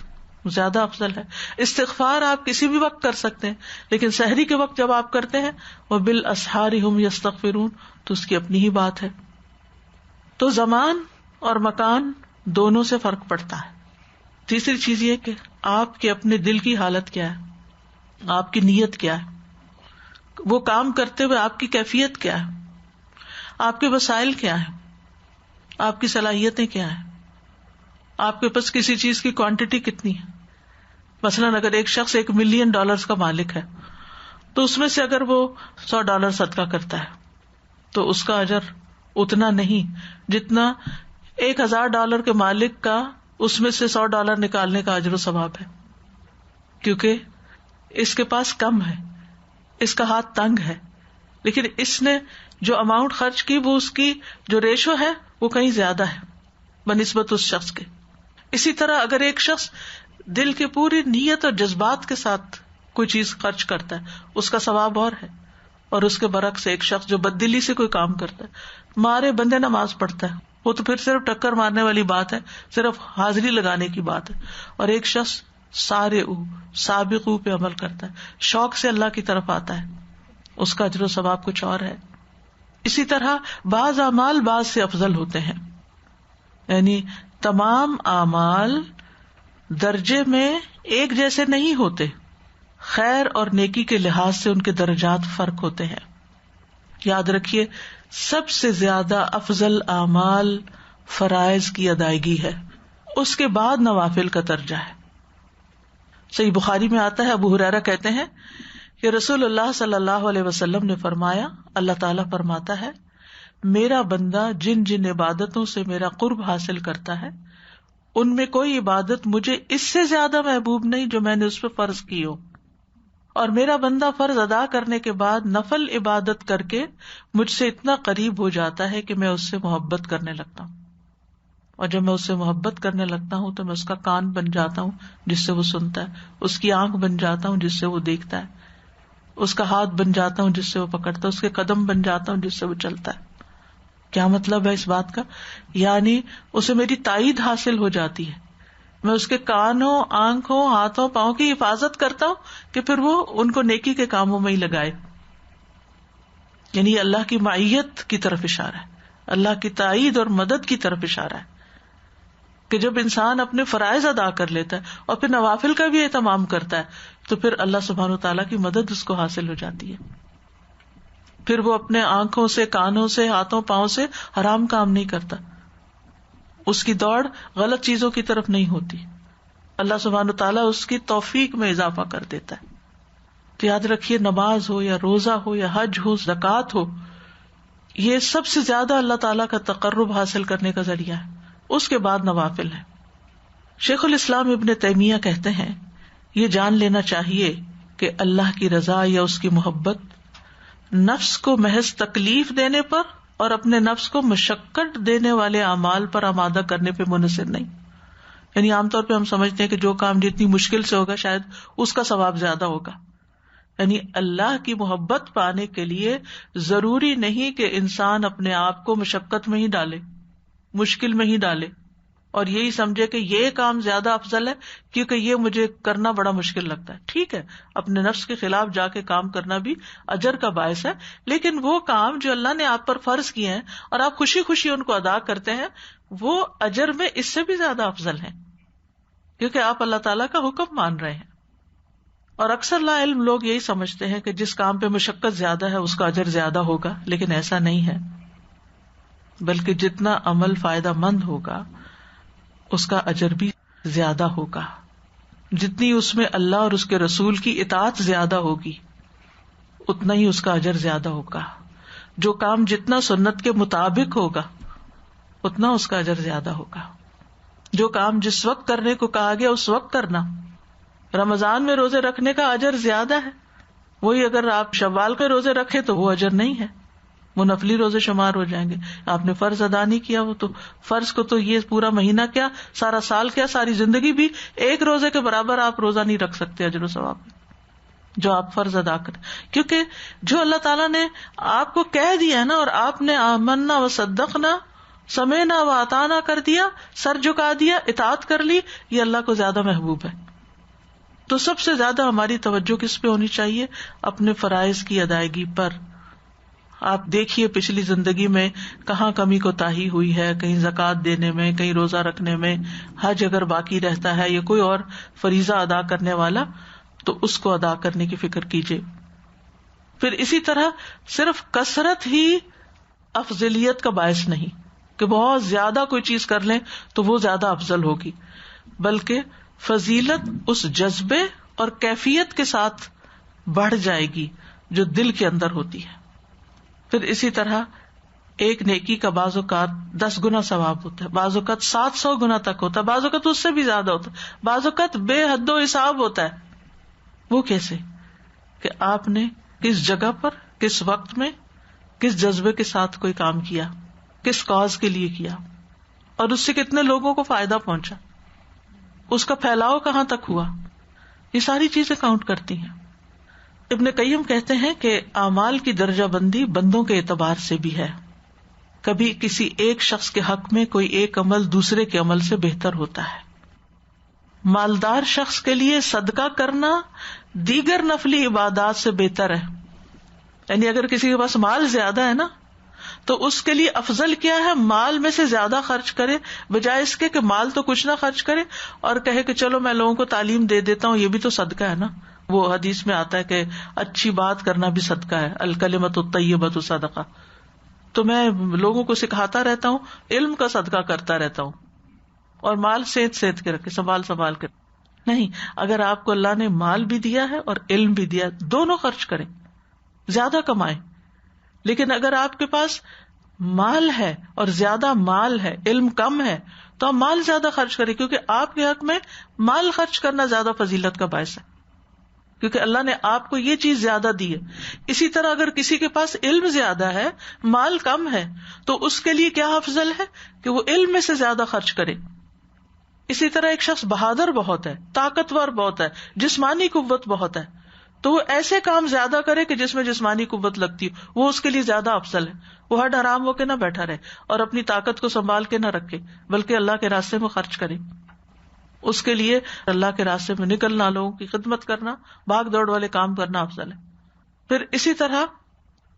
زیادہ افضل ہے۔ استغفار آپ کسی بھی وقت کر سکتے ہیں لیکن سحری کے وقت جب آپ کرتے ہیں وہ بالاسحار ہم یستغفرون تو اس کی اپنی ہی بات ہے۔ تو زمان اور مکان دونوں سے فرق پڑتا ہے۔ تیسری چیز یہ کہ آپ کے اپنے دل کی حالت کیا ہے، آپ کی نیت کیا ہے، وہ کام کرتے ہوئے آپ کی کیفیت کیا ہے، آپ کے وسائل کیا ہیں، آپ کی صلاحیتیں کیا ہیں، آپ کے پاس کسی چیز کی کوانٹٹی کتنی ہے۔ مثلاً اگر ایک شخص $1 ملین کا مالک ہے تو اس میں سے اگر وہ $100 صدقہ کرتا ہے تو اس کا اجر اتنا نہیں جتنا $1,000 کے مالک کا اس میں سے $100 نکالنے کا اجر و ثواب ہے، کیونکہ اس کے پاس کم ہے، اس کا ہاتھ تنگ ہے، لیکن اس نے جو اماؤنٹ خرچ کی وہ اس کی جو ریشو ہے وہ کہیں زیادہ ہے بنسبت اس شخص کے۔ اسی طرح اگر ایک شخص دل کے پوری نیت اور جذبات کے ساتھ کوئی چیز خرچ کرتا ہے اس کا ثواب اور ہے، اور اس کے برعکس ایک شخص جو بددلی سے کوئی کام کرتا ہے، مارے بندے نماز پڑھتا ہے، وہ تو پھر صرف ٹکر مارنے والی بات ہے، صرف حاضری لگانے کی بات ہے، اور ایک شخص سابقو پہ عمل کرتا ہے، شوق سے اللہ کی طرف آتا ہے، اس کا اجر و ثواب کچھ اور ہے۔ اسی طرح بعض اعمال بعض سے افضل ہوتے ہیں، یعنی تمام اعمال درجے میں ایک جیسے نہیں ہوتے، خیر اور نیکی کے لحاظ سے ان کے درجات فرق ہوتے ہیں. یاد رکھیے سب سے زیادہ افضل اعمال فرائض کی ادائیگی ہے، اس کے بعد نوافل کا درجہ ہے. صحیح بخاری میں آتا ہے، ابو ہریرہ کہتے ہیں کہ رسول اللہ صلی اللہ علیہ وسلم نے فرمایا، اللہ تعالیٰ فرماتا ہے میرا بندہ جن جن عبادتوں سے میرا قرب حاصل کرتا ہے ان میں کوئی عبادت مجھے اس سے زیادہ محبوب نہیں جو میں نے اس پہ فرض کی ہو، اور میرا بندہ فرض ادا کرنے کے بعد نفل عبادت کر کے مجھ سے اتنا قریب ہو جاتا ہے کہ میں اس سے محبت کرنے لگتا ہوں، اور جب میں اس سے محبت کرنے لگتا ہوں تو میں اس کا کان بن جاتا ہوں جس سے وہ سنتا ہے، اس کی آنکھ بن جاتا ہوں جس سے وہ دیکھتا ہے، اس کا ہاتھ بن جاتا ہوں جس سے وہ پکڑتا ہے، اس کے قدم بن جاتا ہوں جس سے وہ چلتا ہے. کیا مطلب ہے اس بات کا؟ یعنی اسے میری تائید حاصل ہو جاتی ہے، میں اس کے کانوں، آنکھوں، ہاتھوں، پاؤں کی حفاظت کرتا ہوں کہ پھر وہ ان کو نیکی کے کاموں میں ہی لگائے. یعنی اللہ کی معیت کی طرف اشارہ ہے، اللہ کی تائید اور مدد کی طرف اشارہ ہے کہ جب انسان اپنے فرائض ادا کر لیتا ہے اور پھر نوافل کا بھی اہتمام کرتا ہے تو پھر اللہ سبحانہ وتعالیٰ کی مدد اس کو حاصل ہو جاتی ہے. پھر وہ اپنے آنکھوں سے، کانوں سے، ہاتھوں پاؤں سے حرام کام نہیں کرتا، اس کی دوڑ غلط چیزوں کی طرف نہیں ہوتی، اللہ سبحانہ وتعالیٰ اس کی توفیق میں اضافہ کر دیتا ہے. تو یاد رکھیے نماز ہو یا روزہ ہو یا حج ہو، زکوٰۃ ہو، یہ سب سے زیادہ اللہ تعالیٰ کا تقرب حاصل کرنے کا ذریعہ ہے، اس کے بعد نوافل ہے. شیخ الاسلام ابن تیمیہ کہتے ہیں یہ جان لینا چاہیے کہ اللہ کی رضا یا اس کی محبت نفس کو محض تکلیف دینے پر اور اپنے نفس کو مشقت دینے والے اعمال پر آمادہ کرنے پہ منحصر نہیں. یعنی عام طور پہ ہم سمجھتے ہیں کہ جو کام جتنی مشکل سے ہوگا شاید اس کا ثواب زیادہ ہوگا. یعنی اللہ کی محبت پانے کے لیے ضروری نہیں کہ انسان اپنے آپ کو مشقت میں ہی ڈالے، مشکل میں ہی ڈالے اور یہی سمجھے کہ یہ کام زیادہ افضل ہے کیونکہ یہ مجھے کرنا بڑا مشکل لگتا ہے. ٹھیک ہے، اپنے نفس کے خلاف جا کے کام کرنا بھی اجر کا باعث ہے، لیکن وہ کام جو اللہ نے آپ پر فرض کیے ہیں اور آپ خوشی خوشی ان کو ادا کرتے ہیں وہ اجر میں اس سے بھی زیادہ افضل ہیں کیونکہ آپ اللہ تعالیٰ کا حکم مان رہے ہیں. اور اکثر لا علم لوگ یہی سمجھتے ہیں کہ جس کام پہ مشقت زیادہ ہے اس کا اجر زیادہ ہوگا، لیکن ایسا نہیں ہے، بلکہ جتنا عمل فائدہ مند ہوگا اس کا اجر بھی زیادہ ہوگا. جتنی اس میں اللہ اور اس کے رسول کی اطاعت زیادہ ہوگی اتنا ہی اس کا اجر زیادہ ہوگا. جو کام جتنا سنت کے مطابق ہوگا اتنا اس کا اجر زیادہ ہوگا. جو کام جس وقت کرنے کو کہا گیا اس وقت کرنا. رمضان میں روزے رکھنے کا اجر زیادہ ہے، وہی اگر آپ شوال کے روزے رکھے تو وہ اجر نہیں ہے، وہ نفلی روزے شمار ہو جائیں گے. آپ نے فرض ادا نہیں کیا، وہ تو فرض کو تو یہ پورا مہینہ کیا، سارا سال کیا، ساری زندگی بھی ایک روزے کے برابر آپ روزہ نہیں رکھ سکتے اجر و ثواب جو آپ فرض ادا کریں. کیونکہ جو اللہ تعالیٰ نے آپ کو کہہ دیا ہے نا، اور آپ نے آمنا و صدقنا، سمعنا و اطعنا کر دیا، سر جھکا دیا، اطاعت کر لی، یہ اللہ کو زیادہ محبوب ہے. تو سب سے زیادہ ہماری توجہ کس پہ ہونی چاہیے؟ اپنے فرائض کی ادائیگی پر. آپ دیکھیے پچھلی زندگی میں کہاں کمی کوتاہی ہوئی ہے، کہیں زکوٰۃ دینے میں، کہیں روزہ رکھنے میں، حج اگر باقی رہتا ہے یا کوئی اور فریضہ ادا کرنے والا تو اس کو ادا کرنے کی فکر کیجیے. پھر اسی طرح صرف کثرت ہی افضلیت کا باعث نہیں کہ بہت زیادہ کوئی چیز کر لیں تو وہ زیادہ افضل ہوگی، بلکہ فضیلت اس جذبے اور کیفیت کے ساتھ بڑھ جائے گی جو دل کے اندر ہوتی ہے. پھر اسی طرح ایک نیکی کا بعض اوقات 10 گنا ثواب ہوتا ہے، بعض اوقات 700 گنا تک ہوتا ہے، بعض اوقات اس سے بھی زیادہ ہوتا ہے، بعض اوقات بے حد و حساب ہوتا ہے. وہ کیسے؟ کہ آپ نے کس جگہ پر، کس وقت میں، کس جذبے کے ساتھ کوئی کام کیا، کس کاز کے لیے کیا، اور اس سے کتنے لوگوں کو فائدہ پہنچا، اس کا پھیلاؤ کہاں تک ہوا. یہ ساری چیزیں کاؤنٹ کرتی ہیں. ابن قیم کہتے ہیں کہ اعمال کی درجہ بندی بندوں کے اعتبار سے بھی ہے. کبھی کسی ایک شخص کے حق میں کوئی ایک عمل دوسرے کے عمل سے بہتر ہوتا ہے. مالدار شخص کے لیے صدقہ کرنا دیگر نفلی عبادات سے بہتر ہے. یعنی اگر کسی کے پاس مال زیادہ ہے نا تو اس کے لیے افضل کیا ہے؟ مال میں سے زیادہ خرچ کرے، بجائے اس کے کہ مال تو کچھ نہ خرچ کرے اور کہے کہ چلو میں لوگوں کو تعلیم دے دیتا ہوں، یہ بھی تو صدقہ ہے نا. وہ حدیث میں آتا ہے کہ اچھی بات کرنا بھی صدقہ ہے، الکلمۃ الطیبۃ صدقہ. تو میں لوگوں کو سکھاتا رہتا ہوں، علم کا صدقہ کرتا رہتا ہوں، اور مال سیت کے رکھے، سنبھال کے. نہیں، اگر آپ کو اللہ نے مال بھی دیا ہے اور علم بھی دیا، دونوں خرچ کریں، زیادہ کمائیں. لیکن اگر آپ کے پاس مال ہے اور زیادہ مال ہے، علم کم ہے، تو آپ مال زیادہ خرچ کریں، کیونکہ آپ کے حق میں مال خرچ کرنا زیادہ فضیلت کا باعث ہے، کیونکہ اللہ نے آپ کو یہ چیز زیادہ دی ہے. اسی طرح اگر کسی کے پاس علم زیادہ ہے، مال کم ہے، تو اس کے لیے کیا افضل ہے کہ وہ علم میں سے زیادہ خرچ کرے. اسی طرح ایک شخص بہادر بہت ہے، طاقتور بہت ہے، جسمانی قوت بہت ہے، تو وہ ایسے کام زیادہ کرے کہ جس میں جسمانی قوت لگتی ہو، وہ اس کے لیے زیادہ افضل ہے. وہ ہر حرام ہو کے نہ بیٹھا رہے اور اپنی طاقت کو سنبھال کے نہ رکھے، بلکہ اللہ کے راستے میں خرچ کرے. اس کے لیے اللہ کے راستے میں نکلنا، لوگوں کی خدمت کرنا، بھاگ دوڑ والے کام کرنا افضل ہے. پھر اسی طرح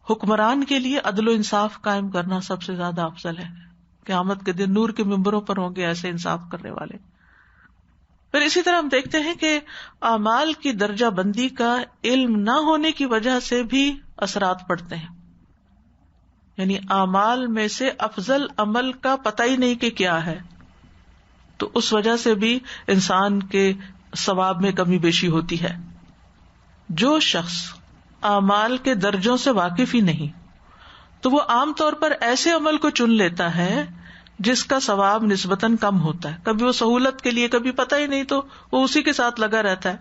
حکمران کے لیے عدل و انصاف قائم کرنا سب سے زیادہ افضل ہے. قیامت کے دن نور کے ممبروں پر ہوں گے ایسے انصاف کرنے والے. پھر اسی طرح ہم دیکھتے ہیں کہ اعمال کی درجہ بندی کا علم نہ ہونے کی وجہ سے بھی اثرات پڑتے ہیں. یعنی اعمال میں سے افضل عمل کا پتہ ہی نہیں کہ کیا ہے، تو اس وجہ سے بھی انسان کے ثواب میں کمی بیشی ہوتی ہے. جو شخص اعمال کے درجوں سے واقف ہی نہیں، تو وہ عام طور پر ایسے عمل کو چن لیتا ہے جس کا ثواب نسبتاً کم ہوتا ہے. کبھی وہ سہولت کے لیے، کبھی پتہ ہی نہیں، تو وہ اسی کے ساتھ لگا رہتا ہے،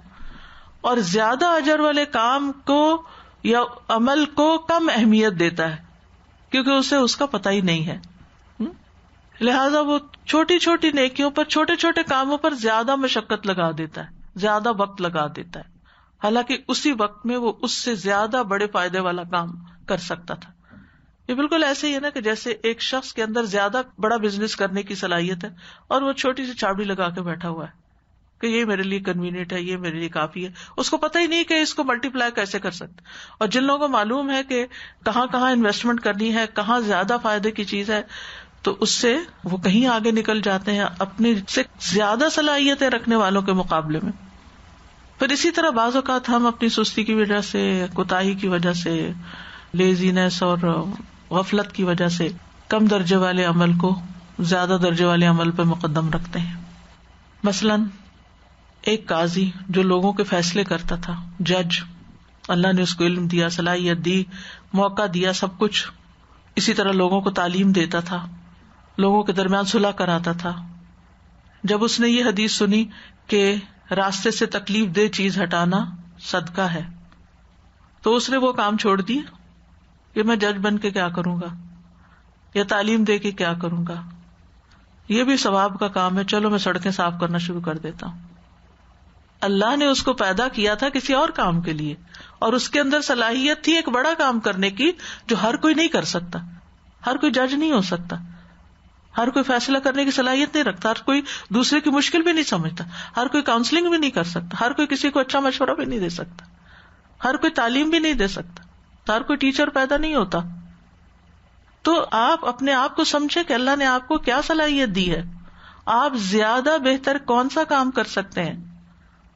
اور زیادہ اجر والے کام کو یا عمل کو کم اہمیت دیتا ہے کیونکہ اسے اس کا پتہ ہی نہیں ہے. لہذا وہ چھوٹی چھوٹی نیکیوں پر، چھوٹے چھوٹے کاموں پر زیادہ مشقت لگا دیتا ہے، زیادہ وقت لگا دیتا ہے، حالانکہ اسی وقت میں وہ اس سے زیادہ بڑے فائدے والا کام کر سکتا تھا. یہ بالکل ایسے ہی ہے نا کہ جیسے ایک شخص کے اندر زیادہ بڑا بزنس کرنے کی صلاحیت ہے اور وہ چھوٹی سی چابی لگا کے بیٹھا ہوا ہے کہ یہ میرے لیے کنوینئنٹ ہے، یہ میرے لیے کافی ہے. اس کو پتہ ہی نہیں کہ اس کو ملٹی پلائی کیسے کر سکتے. اور جن لوگوں کو معلوم ہے کہ کہاں کہاں انویسٹمنٹ کرنی ہے، کہاں زیادہ فائدے کی چیز ہے، تو اس سے وہ کہیں آگے نکل جاتے ہیں اپنے سے زیادہ صلاحیتیں رکھنے والوں کے مقابلے میں. پھر اسی طرح بعض اوقات ہم اپنی سستی کی وجہ سے، کوتاہی کی وجہ سے، لیزینس اور غفلت کی وجہ سے کم درجے والے عمل کو زیادہ درجے والے عمل پہ مقدم رکھتے ہیں. مثلاً ایک قاضی جو لوگوں کے فیصلے کرتا تھا، جج، اللہ نے اس کو علم دیا، صلاحیت دی، موقع دیا، سب کچھ. اسی طرح لوگوں کو تعلیم دیتا تھا، لوگوں کے درمیان صلح کراتا تھا. جب اس نے یہ حدیث سنی کہ راستے سے تکلیف دہ چیز ہٹانا صدقہ ہے، تو اس نے وہ کام چھوڑ دیا کہ میں جج بن کے کیا کروں گا یا تعلیم دے کے کیا کروں گا، یہ بھی ثواب کا کام ہے، چلو میں سڑکیں صاف کرنا شروع کر دیتا ہوں. اللہ نے اس کو پیدا کیا تھا کسی اور کام کے لیے، اور اس کے اندر صلاحیت تھی ایک بڑا کام کرنے کی جو ہر کوئی نہیں کر سکتا. ہر کوئی جج نہیں ہو سکتا، ہر کوئی فیصلہ کرنے کی صلاحیت نہیں رکھتا، ہر کوئی دوسرے کی مشکل بھی نہیں سمجھتا، ہر کوئی کاؤنسلنگ بھی نہیں کر سکتا، ہر کوئی کسی کو اچھا مشورہ بھی نہیں دے سکتا، ہر کوئی تعلیم بھی نہیں دے سکتا، ہر کوئی ٹیچر پیدا نہیں ہوتا. تو آپ اپنے آپ کو سمجھے کہ اللہ نے آپ کو کیا صلاحیت دی ہے، آپ زیادہ بہتر کون سا کام کر سکتے ہیں،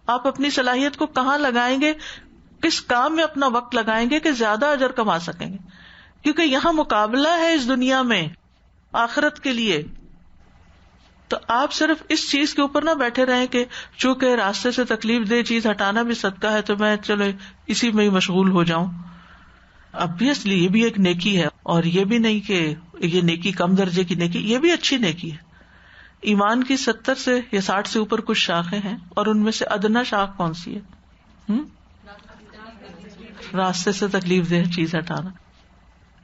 آپ اپنی صلاحیت کو کہاں لگائیں گے، کس کام میں اپنا وقت لگائیں گے کہ زیادہ اجر کما سکیں گے. کیونکہ یہاں مقابلہ ہے اس دنیا میں آخرت کے لیے. تو آپ صرف اس چیز کے اوپر نہ بیٹھے رہیں کہ چونکہ راستے سے تکلیف دہ چیز ہٹانا بھی صدقہ ہے تو میں چلو اسی میں ہی مشغول ہو جاؤں. obviously یہ بھی ایک نیکی ہے، اور یہ بھی نہیں کہ یہ نیکی کم درجے کی نیکی، یہ بھی اچھی نیکی ہے. ایمان کی 70 سے یا 60 سے اوپر کچھ شاخیں ہیں، اور ان میں سے ادنا شاخ کون سی ہے؟ راستے سے تکلیف دہ چیز ہٹانا.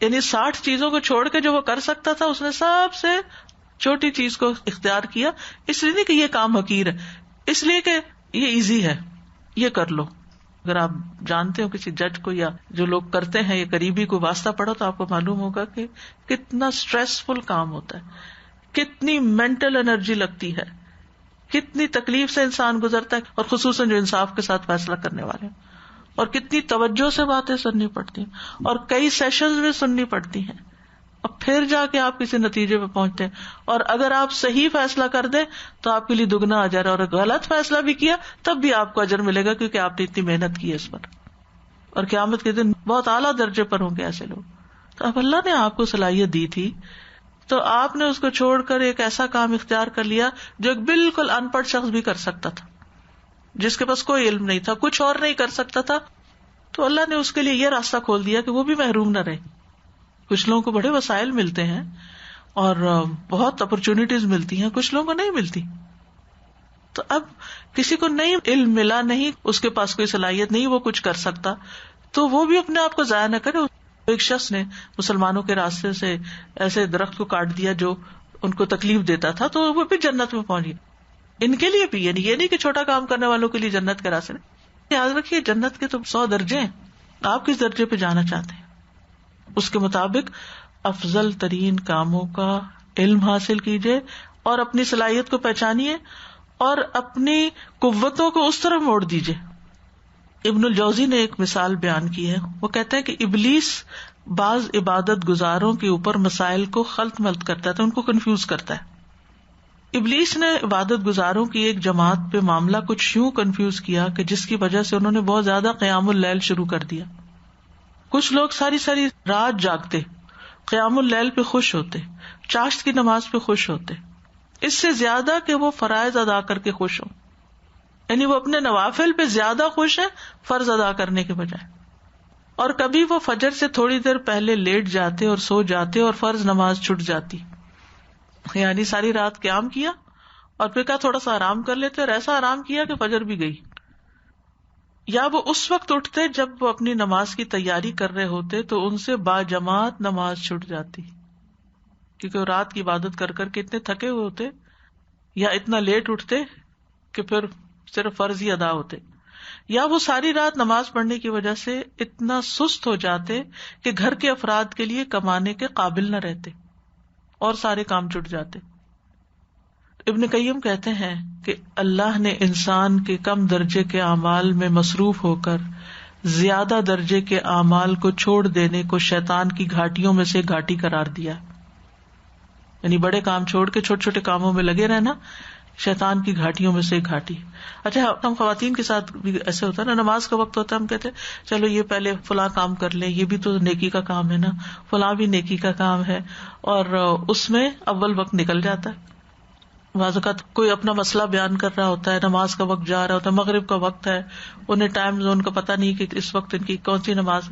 یعنی 60 چیزوں کو چھوڑ کے جو وہ کر سکتا تھا اس نے سب سے چھوٹی چیز کو اختیار کیا. اس لیے نہیں کہ یہ کام حقیر ہے، اس لیے کہ یہ ایزی ہے، یہ کر لو. اگر آپ جانتے ہو کسی جج کو یا جو لوگ کرتے ہیں یہ قریبی کو واسطہ پڑھو تو آپ کو معلوم ہوگا کہ کتنا اسٹریسفل کام ہوتا ہے، کتنی مینٹل انرجی لگتی ہے، کتنی تکلیف سے انسان گزرتا ہے، اور خصوصاً جو انصاف کے ساتھ فیصلہ کرنے والے ہیں، اور کتنی توجہ سے باتیں سننی پڑتی ہیں، اور کئی سیشنز میں سننی پڑتی ہیں. اب پھر جا کے آپ کسی نتیجے پہ پہنچتے ہیں. اور اگر آپ صحیح فیصلہ کر دیں تو آپ کے لیے دگنا اجر ہے, اور غلط فیصلہ بھی کیا تب بھی آپ کو اجر ملے گا, کیونکہ آپ نے اتنی محنت کی ہے اس پر. اور قیامت کے دن بہت اعلیٰ درجے پر ہوں گے ایسے لوگ. تو اب اللہ نے آپ کو صلاحیت دی تھی تو آپ نے اس کو چھوڑ کر ایک ایسا کام اختیار کر لیا جو ایک بالکل ان پڑھ شخص بھی کر سکتا تھا, جس کے پاس کوئی علم نہیں تھا, کچھ اور نہیں کر سکتا تھا. تو اللہ نے اس کے لیے یہ راستہ کھول دیا کہ وہ بھی محروم نہ رہے. کچھ لوگوں کو بڑے وسائل ملتے ہیں اور بہت اپرچونٹیز ملتی ہیں, کچھ لوگوں کو نہیں ملتی. تو اب کسی کو نہیں علم ملا, نہیں اس کے پاس کوئی صلاحیت نہیں, وہ کچھ کر سکتا, تو وہ بھی اپنے آپ کو ضائع نہ کرے. ایک شخص نے مسلمانوں کے راستے سے ایسے درخت کو کاٹ دیا جو ان کو تکلیف دیتا تھا, تو وہ بھی جنت میں پہنچ گیا. ان کے لیے بھی, یعنی یہ نہیں کہ چھوٹا کام کرنے والوں کے لیے جنت کے راستے. یاد رکھیے جنت کے تو 100 درجے ہیں, آپ کس درجے پہ جانا چاہتے ہیں, اس کے مطابق افضل ترین کاموں کا علم حاصل کیجیے اور اپنی صلاحیت کو پہچانیے اور اپنی قوتوں کو اس طرح موڑ دیجیے. ابن الجوزی نے ایک مثال بیان کی ہے. وہ کہتے ہیں کہ ابلیس بعض عبادت گزاروں کے اوپر مسائل کو خلط ملط کرتا ہے, ان کو کنفیوز کرتا ہے. ابلیس نے عبادت گزاروں کی ایک جماعت پہ معاملہ کچھ یوں کنفیوز کیا کہ جس کی وجہ سے انہوں نے بہت زیادہ قیام اللیل شروع کر دیا. کچھ لوگ ساری ساری رات جاگتے, قیام اللیل پہ خوش ہوتے, چاشت کی نماز پہ خوش ہوتے, اس سے زیادہ کہ وہ فرائض ادا کر کے خوش ہوں. یعنی وہ اپنے نوافل پہ زیادہ خوش ہیں فرض ادا کرنے کے بجائے. اور کبھی وہ فجر سے تھوڑی دیر پہلے لیٹ جاتے اور سو جاتے اور فرض نماز چھٹ جاتی. یعنی ساری رات قیام کیا اور پھر کہا تھوڑا سا آرام کر لیتے, اور ایسا آرام کیا کہ فجر بھی گئی. یا وہ اس وقت اٹھتے جب وہ اپنی نماز کی تیاری کر رہے ہوتے تو ان سے باجماعت نماز چھٹ جاتی, کیونکہ وہ رات کی عبادت کر کر کے اتنے تھکے ہوئے ہوتے, یا اتنا لیٹ اٹھتے کہ پھر صرف فرض ہی ادا ہوتے. یا وہ ساری رات نماز پڑھنے کی وجہ سے اتنا سست ہو جاتے کہ گھر کے افراد کے لیے کمانے کے قابل نہ رہتے اور سارے کام چھٹ جاتے. ابن قیم کہتے ہیں کہ اللہ نے انسان کے کم درجے کے اعمال میں مصروف ہو کر زیادہ درجے کے اعمال کو چھوڑ دینے کو شیطان کی گھاٹیوں میں سے گھاٹی قرار دیا. یعنی بڑے کام چھوڑ کے چھوٹے چھوٹے کاموں میں لگے رہنا شیطان کی گھاٹیوں میں سے گھاٹی. اچھا, ہم خواتین کے ساتھ بھی ایسے ہوتا ہے نا, نماز کا وقت ہوتا ہے, ہم کہتے ہیں چلو یہ پہلے فلاں کام کر لیں, یہ بھی تو نیکی کا کام ہے نا, فلاں بھی نیکی کا کام ہے, اور اس میں اول وقت نکل جاتا ہے. بعض اوقات کوئی اپنا مسئلہ بیان کر رہا ہوتا ہے, نماز کا وقت جا رہا ہوتا ہے, مغرب کا وقت ہے, انہیں ٹائم زون کا پتہ نہیں کہ اس وقت ان کی کون سی نماز,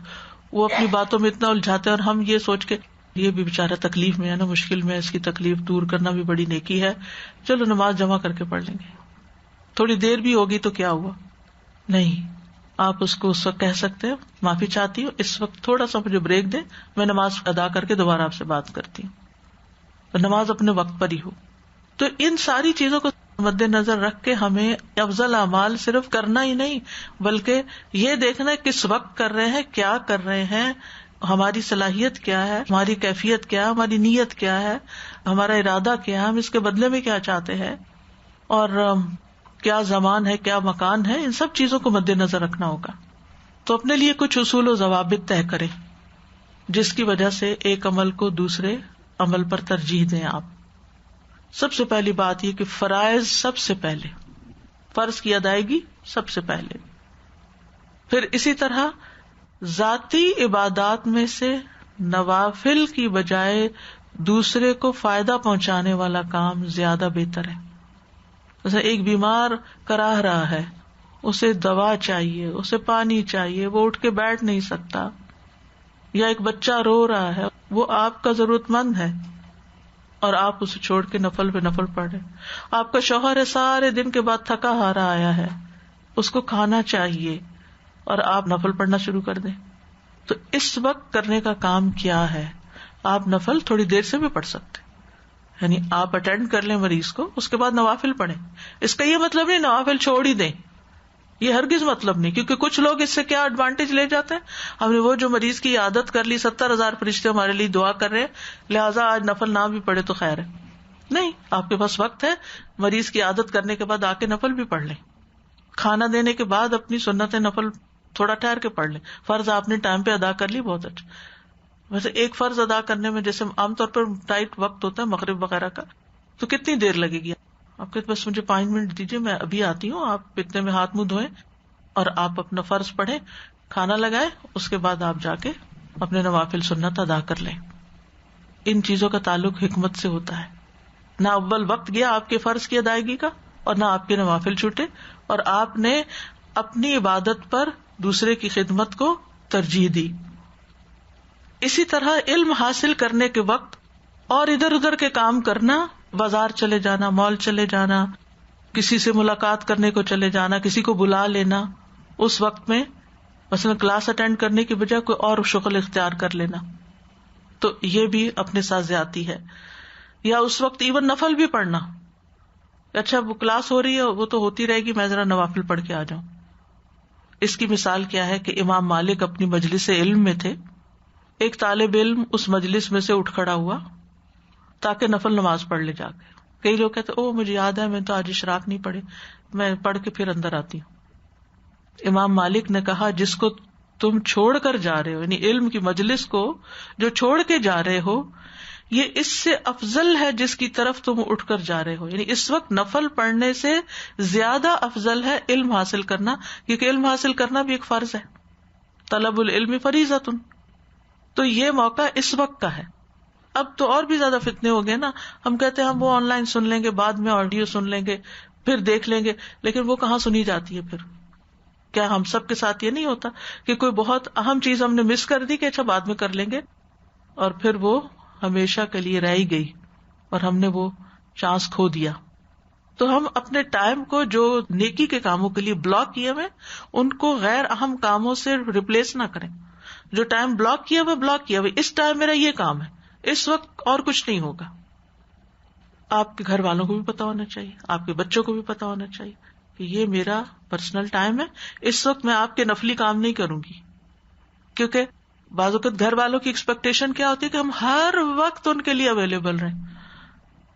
وہ اپنی باتوں میں اتنا الجھاتے ہیں, اور ہم یہ سوچ کے یہ بھی بیچارہ تکلیف میں ہے نا, مشکل میں, اس کی تکلیف دور کرنا بھی بڑی نیکی ہے, چلو نماز جمع کر کے پڑھ لیں گے, تھوڑی دیر بھی ہوگی تو کیا ہوا. نہیں, آپ اس کو اس وقت کہہ سکتے ہیں معافی چاہتی ہوں, اس وقت تھوڑا سا مجھے بریک دیں, میں نماز ادا کر کے دوبارہ آپ سے بات کرتی ہوں, اور نماز اپنے وقت پر ہی ہو. تو ان ساری چیزوں کو مد نظر رکھ کے ہمیں افضل اعمال صرف کرنا ہی نہیں بلکہ یہ دیکھنا ہے کس وقت کر رہے ہیں, کیا کر رہے ہیں, ہماری صلاحیت کیا ہے, ہماری کیفیت کیا, ہماری نیت کیا ہے, ہمارا ارادہ کیا ہے, ہم اس کے بدلے میں کیا چاہتے ہیں, اور کیا زمان ہے, کیا مکان ہے, ان سب چیزوں کو مد نظر رکھنا ہوگا. تو اپنے لیے کچھ اصول و ضوابط طے کریں جس کی وجہ سے ایک عمل کو دوسرے عمل پر ترجیح دیں. آپ سب سے پہلی بات یہ کہ فرائض سب سے پہلے, فرض کی ادائیگی سب سے پہلے. پھر اسی طرح ذاتی عبادات میں سے نوافل کی بجائے دوسرے کو فائدہ پہنچانے والا کام زیادہ بہتر ہے. جیسے ایک بیمار کراہ رہا ہے, اسے دوا چاہیے, اسے پانی چاہیے, وہ اٹھ کے بیٹھ نہیں سکتا, یا ایک بچہ رو رہا ہے, وہ آپ کا ضرورت مند ہے اور آپ اسے چھوڑ کے نفل پہ نفل پڑھ رہے. آپ کا شوہر ہے, سارے دن کے بعد تھکا ہارا آیا ہے, اس کو کھانا چاہیے اور آپ نفل پڑھنا شروع کر دیں. تو اس وقت کرنے کا کام کیا ہے؟ آپ نفل تھوڑی دیر سے بھی پڑھ سکتے, یعنی آپ اٹینڈ کر لیں مریض کو, اس کے بعد نوافل پڑھیں. اس کا یہ مطلب نہیں نوافل چھوڑ ہی دیں, یہ ہرگز مطلب نہیں, کیونکہ کچھ لوگ اس سے کیا ایڈوانٹیج لے جاتے ہیں, ہم نے وہ جو مریض کی عادت کر لی, 70,000 فرشتے ہمارے لیے دعا کر رہے ہیں, لہٰذا آج نفل نہ بھی پڑھے تو خیر ہے. نہیں, آپ کے پاس وقت ہے, مریض کی عادت کرنے کے بعد آ کے نفل بھی پڑھ لیں. کھانا دینے کے بعد اپنی سنت نفل تھوڑا ٹھہر کے پڑھ لیں. فرض آپ نے ٹائم پہ ادا کر لی, بہت اچھا. ویسے ایک فرض ادا کرنے میں جیسے عام طور پر ٹائٹ وقت ہوتا ہے مغرب وغیرہ کا، تو کتنی دیر لگے گی؟ آپ کہتے بس مجھے 5 منٹ دیجیے، میں ابھی آتی ہوں. آپ اتنے میں ہاتھ منہ دھوئیں اور آپ اپنا فرض پڑھیں، کھانا لگائیں، اس کے بعد آپ جا کے اپنے نوافل سنت ادا کر لیں. ان چیزوں کا تعلق حکمت سے ہوتا ہے. نہ اول وقت گیا آپ کے فرض کی ادائیگی کا، اور نہ آپ کے نوافل چھوٹے، اور آپ نے اپنی عبادت پر دوسرے کی خدمت کو ترجیح دی. اسی طرح علم حاصل کرنے کے وقت اور ادھر ادھر کے کام کرنا، بازار چلے جانا، مال چلے جانا، کسی سے ملاقات کرنے کو چلے جانا، کسی کو بلا لینا، اس وقت میں مثلا کلاس اٹینڈ کرنے کی بجائے کوئی اور شغل اختیار کر لینا، تو یہ بھی اپنے ساتھ زیادتی ہے. یا اس وقت ایون نفل بھی پڑھنا، اچھا وہ کلاس ہو رہی ہے وہ تو ہوتی رہے گی، میں ذرا نوافل پڑھ کے آ جاؤں. اس کی مثال کیا ہے کہ امام مالک اپنی مجلس علم میں تھے، ایک طالب علم اس مجلس میں سے اٹھ کھڑا ہوا تاکہ نفل نماز پڑھ لے جا کے. کئی لوگ کہتے او مجھے یاد ہے میں تو آج اشراق نہیں پڑھے، میں پڑھ کے پھر اندر آتی ہوں. امام مالک نے کہا جس کو تم چھوڑ کر جا رہے ہو، یعنی علم کی مجلس کو جو چھوڑ کے جا رہے ہو، یہ اس سے افضل ہے جس کی طرف تم اٹھ کر جا رہے ہو. یعنی اس وقت نفل پڑھنے سے زیادہ افضل ہے علم حاصل کرنا، کیونکہ علم حاصل کرنا بھی ایک فرض ہے. طلب العلم فریضۃ. تو یہ موقع اس وقت کا ہے. اب تو اور بھی زیادہ فتنے ہو گئے نا، ہم کہتے ہیں ہم وہ آن لائن سن لیں گے، بعد میں آڈیو سن لیں گے، پھر دیکھ لیں گے، لیکن وہ کہاں سنی جاتی ہے پھر؟ کیا ہم سب کے ساتھ یہ نہیں ہوتا کہ کوئی بہت اہم چیز ہم نے مس کر دی کہ اچھا بعد میں کر لیں گے، اور پھر وہ ہمیشہ کے لیے رہ ہی گئی اور ہم نے وہ چانس کھو دیا. تو ہم اپنے ٹائم کو جو نیکی کے کاموں کے لیے بلاک کیے ہوئے ان کو غیر اہم کاموں سے ریپلیس نہ کریں. جو ٹائم بلاک کیا ہوا بلاک کیا ہوا، اس ٹائم میرا یہ کام ہے، اس وقت اور کچھ نہیں ہوگا. آپ کے گھر والوں کو بھی پتا ہونا چاہیے، آپ کے بچوں کو بھی پتا ہونا چاہیے کہ یہ میرا پرسنل ٹائم ہے، اس وقت میں آپ کے نفلی کام نہیں کروں گی. کیونکہ بعض اوقات گھر والوں کی ایکسپیکٹیشن کیا ہوتی ہے کہ ہم ہر وقت ان کے لیے اویلیبل رہیں.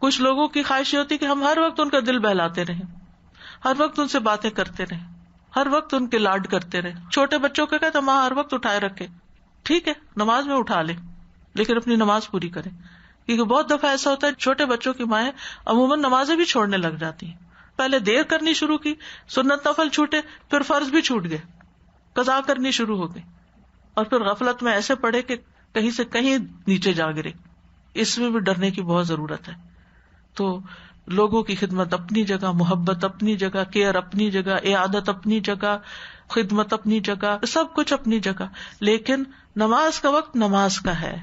کچھ لوگوں کی خواہش یہ ہوتی ہے کہ ہم ہر وقت ان کا دل بہلاتے رہیں، ہر وقت ان سے باتیں کرتے رہیں، ہر وقت ان کے لاڈ کرتے رہیں. چھوٹے بچوں کا کہتے ہیں ماں ہر وقت اٹھائے رکھے. ٹھیک ہے نماز میں اٹھا لیں، لیکن اپنی نماز پوری کریں. کیونکہ بہت دفعہ ایسا ہوتا ہے چھوٹے بچوں کی مائیں عموماً نمازیں بھی چھوڑنے لگ جاتی ہیں. پہلے دیر کرنی شروع کی، سنت نفل چھوٹے، پھر فرض بھی چھوٹ گئے، قضا کرنی شروع ہو گئی، اور پھر غفلت میں ایسے پڑے کہ کہیں سے کہیں نیچے جا گرے. اس میں بھی ڈرنے کی بہت ضرورت ہے. تو لوگوں کی خدمت اپنی جگہ، محبت اپنی جگہ، کیئر اپنی جگہ، عیادت اپنی جگہ، خدمت اپنی جگہ، سب کچھ اپنی جگہ. لیکن نماز کا وقت نماز کا ہے،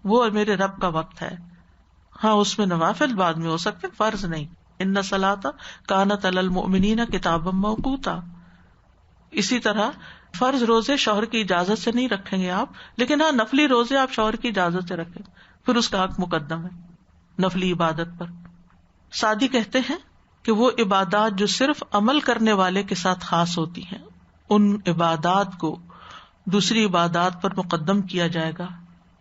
وہ میرے رب کا وقت ہے. ہاں اس میں نوافل بعد میں ہو سکتے، فرض نہیں. ان الصلاۃ کانت علی المؤمنین کتابا موقوتا. اسی طرح فرض روزے شوہر کی اجازت سے نہیں رکھیں گے آپ، لیکن ہاں نفلی روزے آپ شوہر کی اجازت سے رکھیں، پھر اس کا حق مقدم ہے نفلی عبادت پر. سعدی کہتے ہیں کہ وہ عبادات جو صرف عمل کرنے والے کے ساتھ خاص ہوتی ہیں، ان عبادات کو دوسری عبادات پر مقدم کیا جائے گا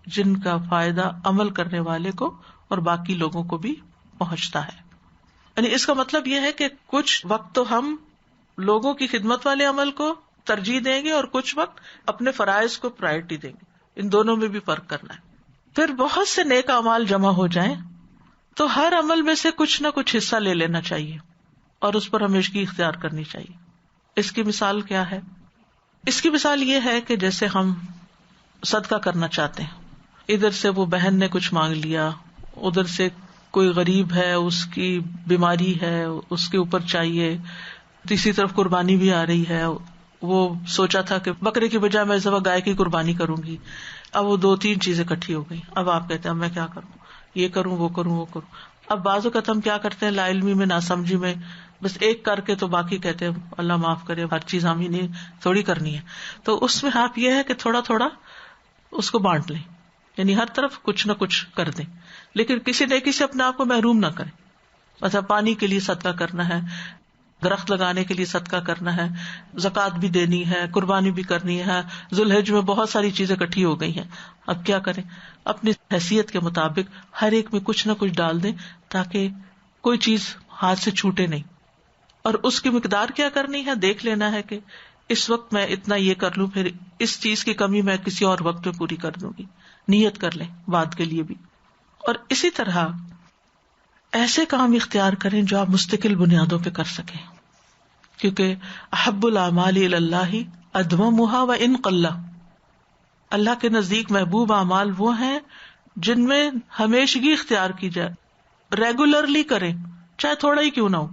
جن کا فائدہ عمل کرنے والے کو اور باقی لوگوں کو بھی پہنچتا ہے. یعنی اس کا مطلب یہ ہے کہ کچھ وقت تو ہم لوگوں کی خدمت والے عمل کو ترجیح دیں گے اور کچھ وقت اپنے فرائض کو پرائرٹی دیں گے. ان دونوں میں بھی فرق کرنا ہے. پھر بہت سے نیک اعمال جمع ہو جائیں تو ہر عمل میں سے کچھ نہ کچھ حصہ لے لینا چاہیے اور اس پر ہمیشگی اختیار کرنی چاہیے. اس کی مثال کیا ہے؟ اس کی مثال یہ ہے کہ جیسے ہم صدقہ کرنا چاہتے ہیں، ادھر سے وہ بہن نے کچھ مانگ لیا، ادھر سے کوئی غریب ہے اس کی بیماری ہے اس کے اوپر چاہیے، تیسری طرف قربانی بھی آ رہی ہے، وہ سوچا تھا کہ بکرے کی بجائے میں اس دفعہ گائے کی قربانی کروں گی. اب وہ 2-3 چیزیں اکٹھی ہو گئی. اب آپ کہتے ہیں اب میں کیا کروں، یہ کروں وہ کروں وہ کروں. اب بعض اوقات ہم کیا کرتے ہیں، لا علمی میں ناسمجھی میں بس ایک کر کے تو باقی کہتے ہیں اللہ معاف کرے، ہر چیز ہم ہی نہیں تھوڑی کرنی ہے. تو اس میں آپ یہ ہے کہ تھوڑا تھوڑا اس کو بانٹ لیں، یعنی ہر طرف کچھ نہ کچھ کر دیں، لیکن کسی نیکی سے اپنے آپ کو محروم نہ کریں. اچھا پانی کے لیے صدقہ کرنا ہے، درخت لگانے کے لیے صدقہ کرنا ہے، زکوٰۃ بھی دینی ہے، قربانی بھی کرنی ہے، ذوالحج میں بہت ساری چیزیں اکٹھی ہو گئی ہیں. اب کیا کریں، اپنی حیثیت کے مطابق ہر ایک میں کچھ نہ کچھ ڈال دیں تاکہ کوئی چیز ہاتھ سے چھوٹے نہیں. اور اس کی مقدار کیا کرنی ہے، دیکھ لینا ہے کہ اس وقت میں اتنا یہ کر لوں، پھر اس چیز کی کمی میں کسی اور وقت میں پوری کر دوں گی. نیت کر لیں بعد کے لیے بھی. اور اسی طرح ایسے کام اختیار کریں جو آپ مستقل بنیادوں پہ کر سکیں، کیونکہ احب الاعمال الی اللہ ادومھا وان قل، اللہ کے نزدیک محبوب اعمال وہ ہیں جن میں ہمیشگی اختیار کی جائے، ریگولرلی کریں چاہے تھوڑا ہی کیوں نہ ہو.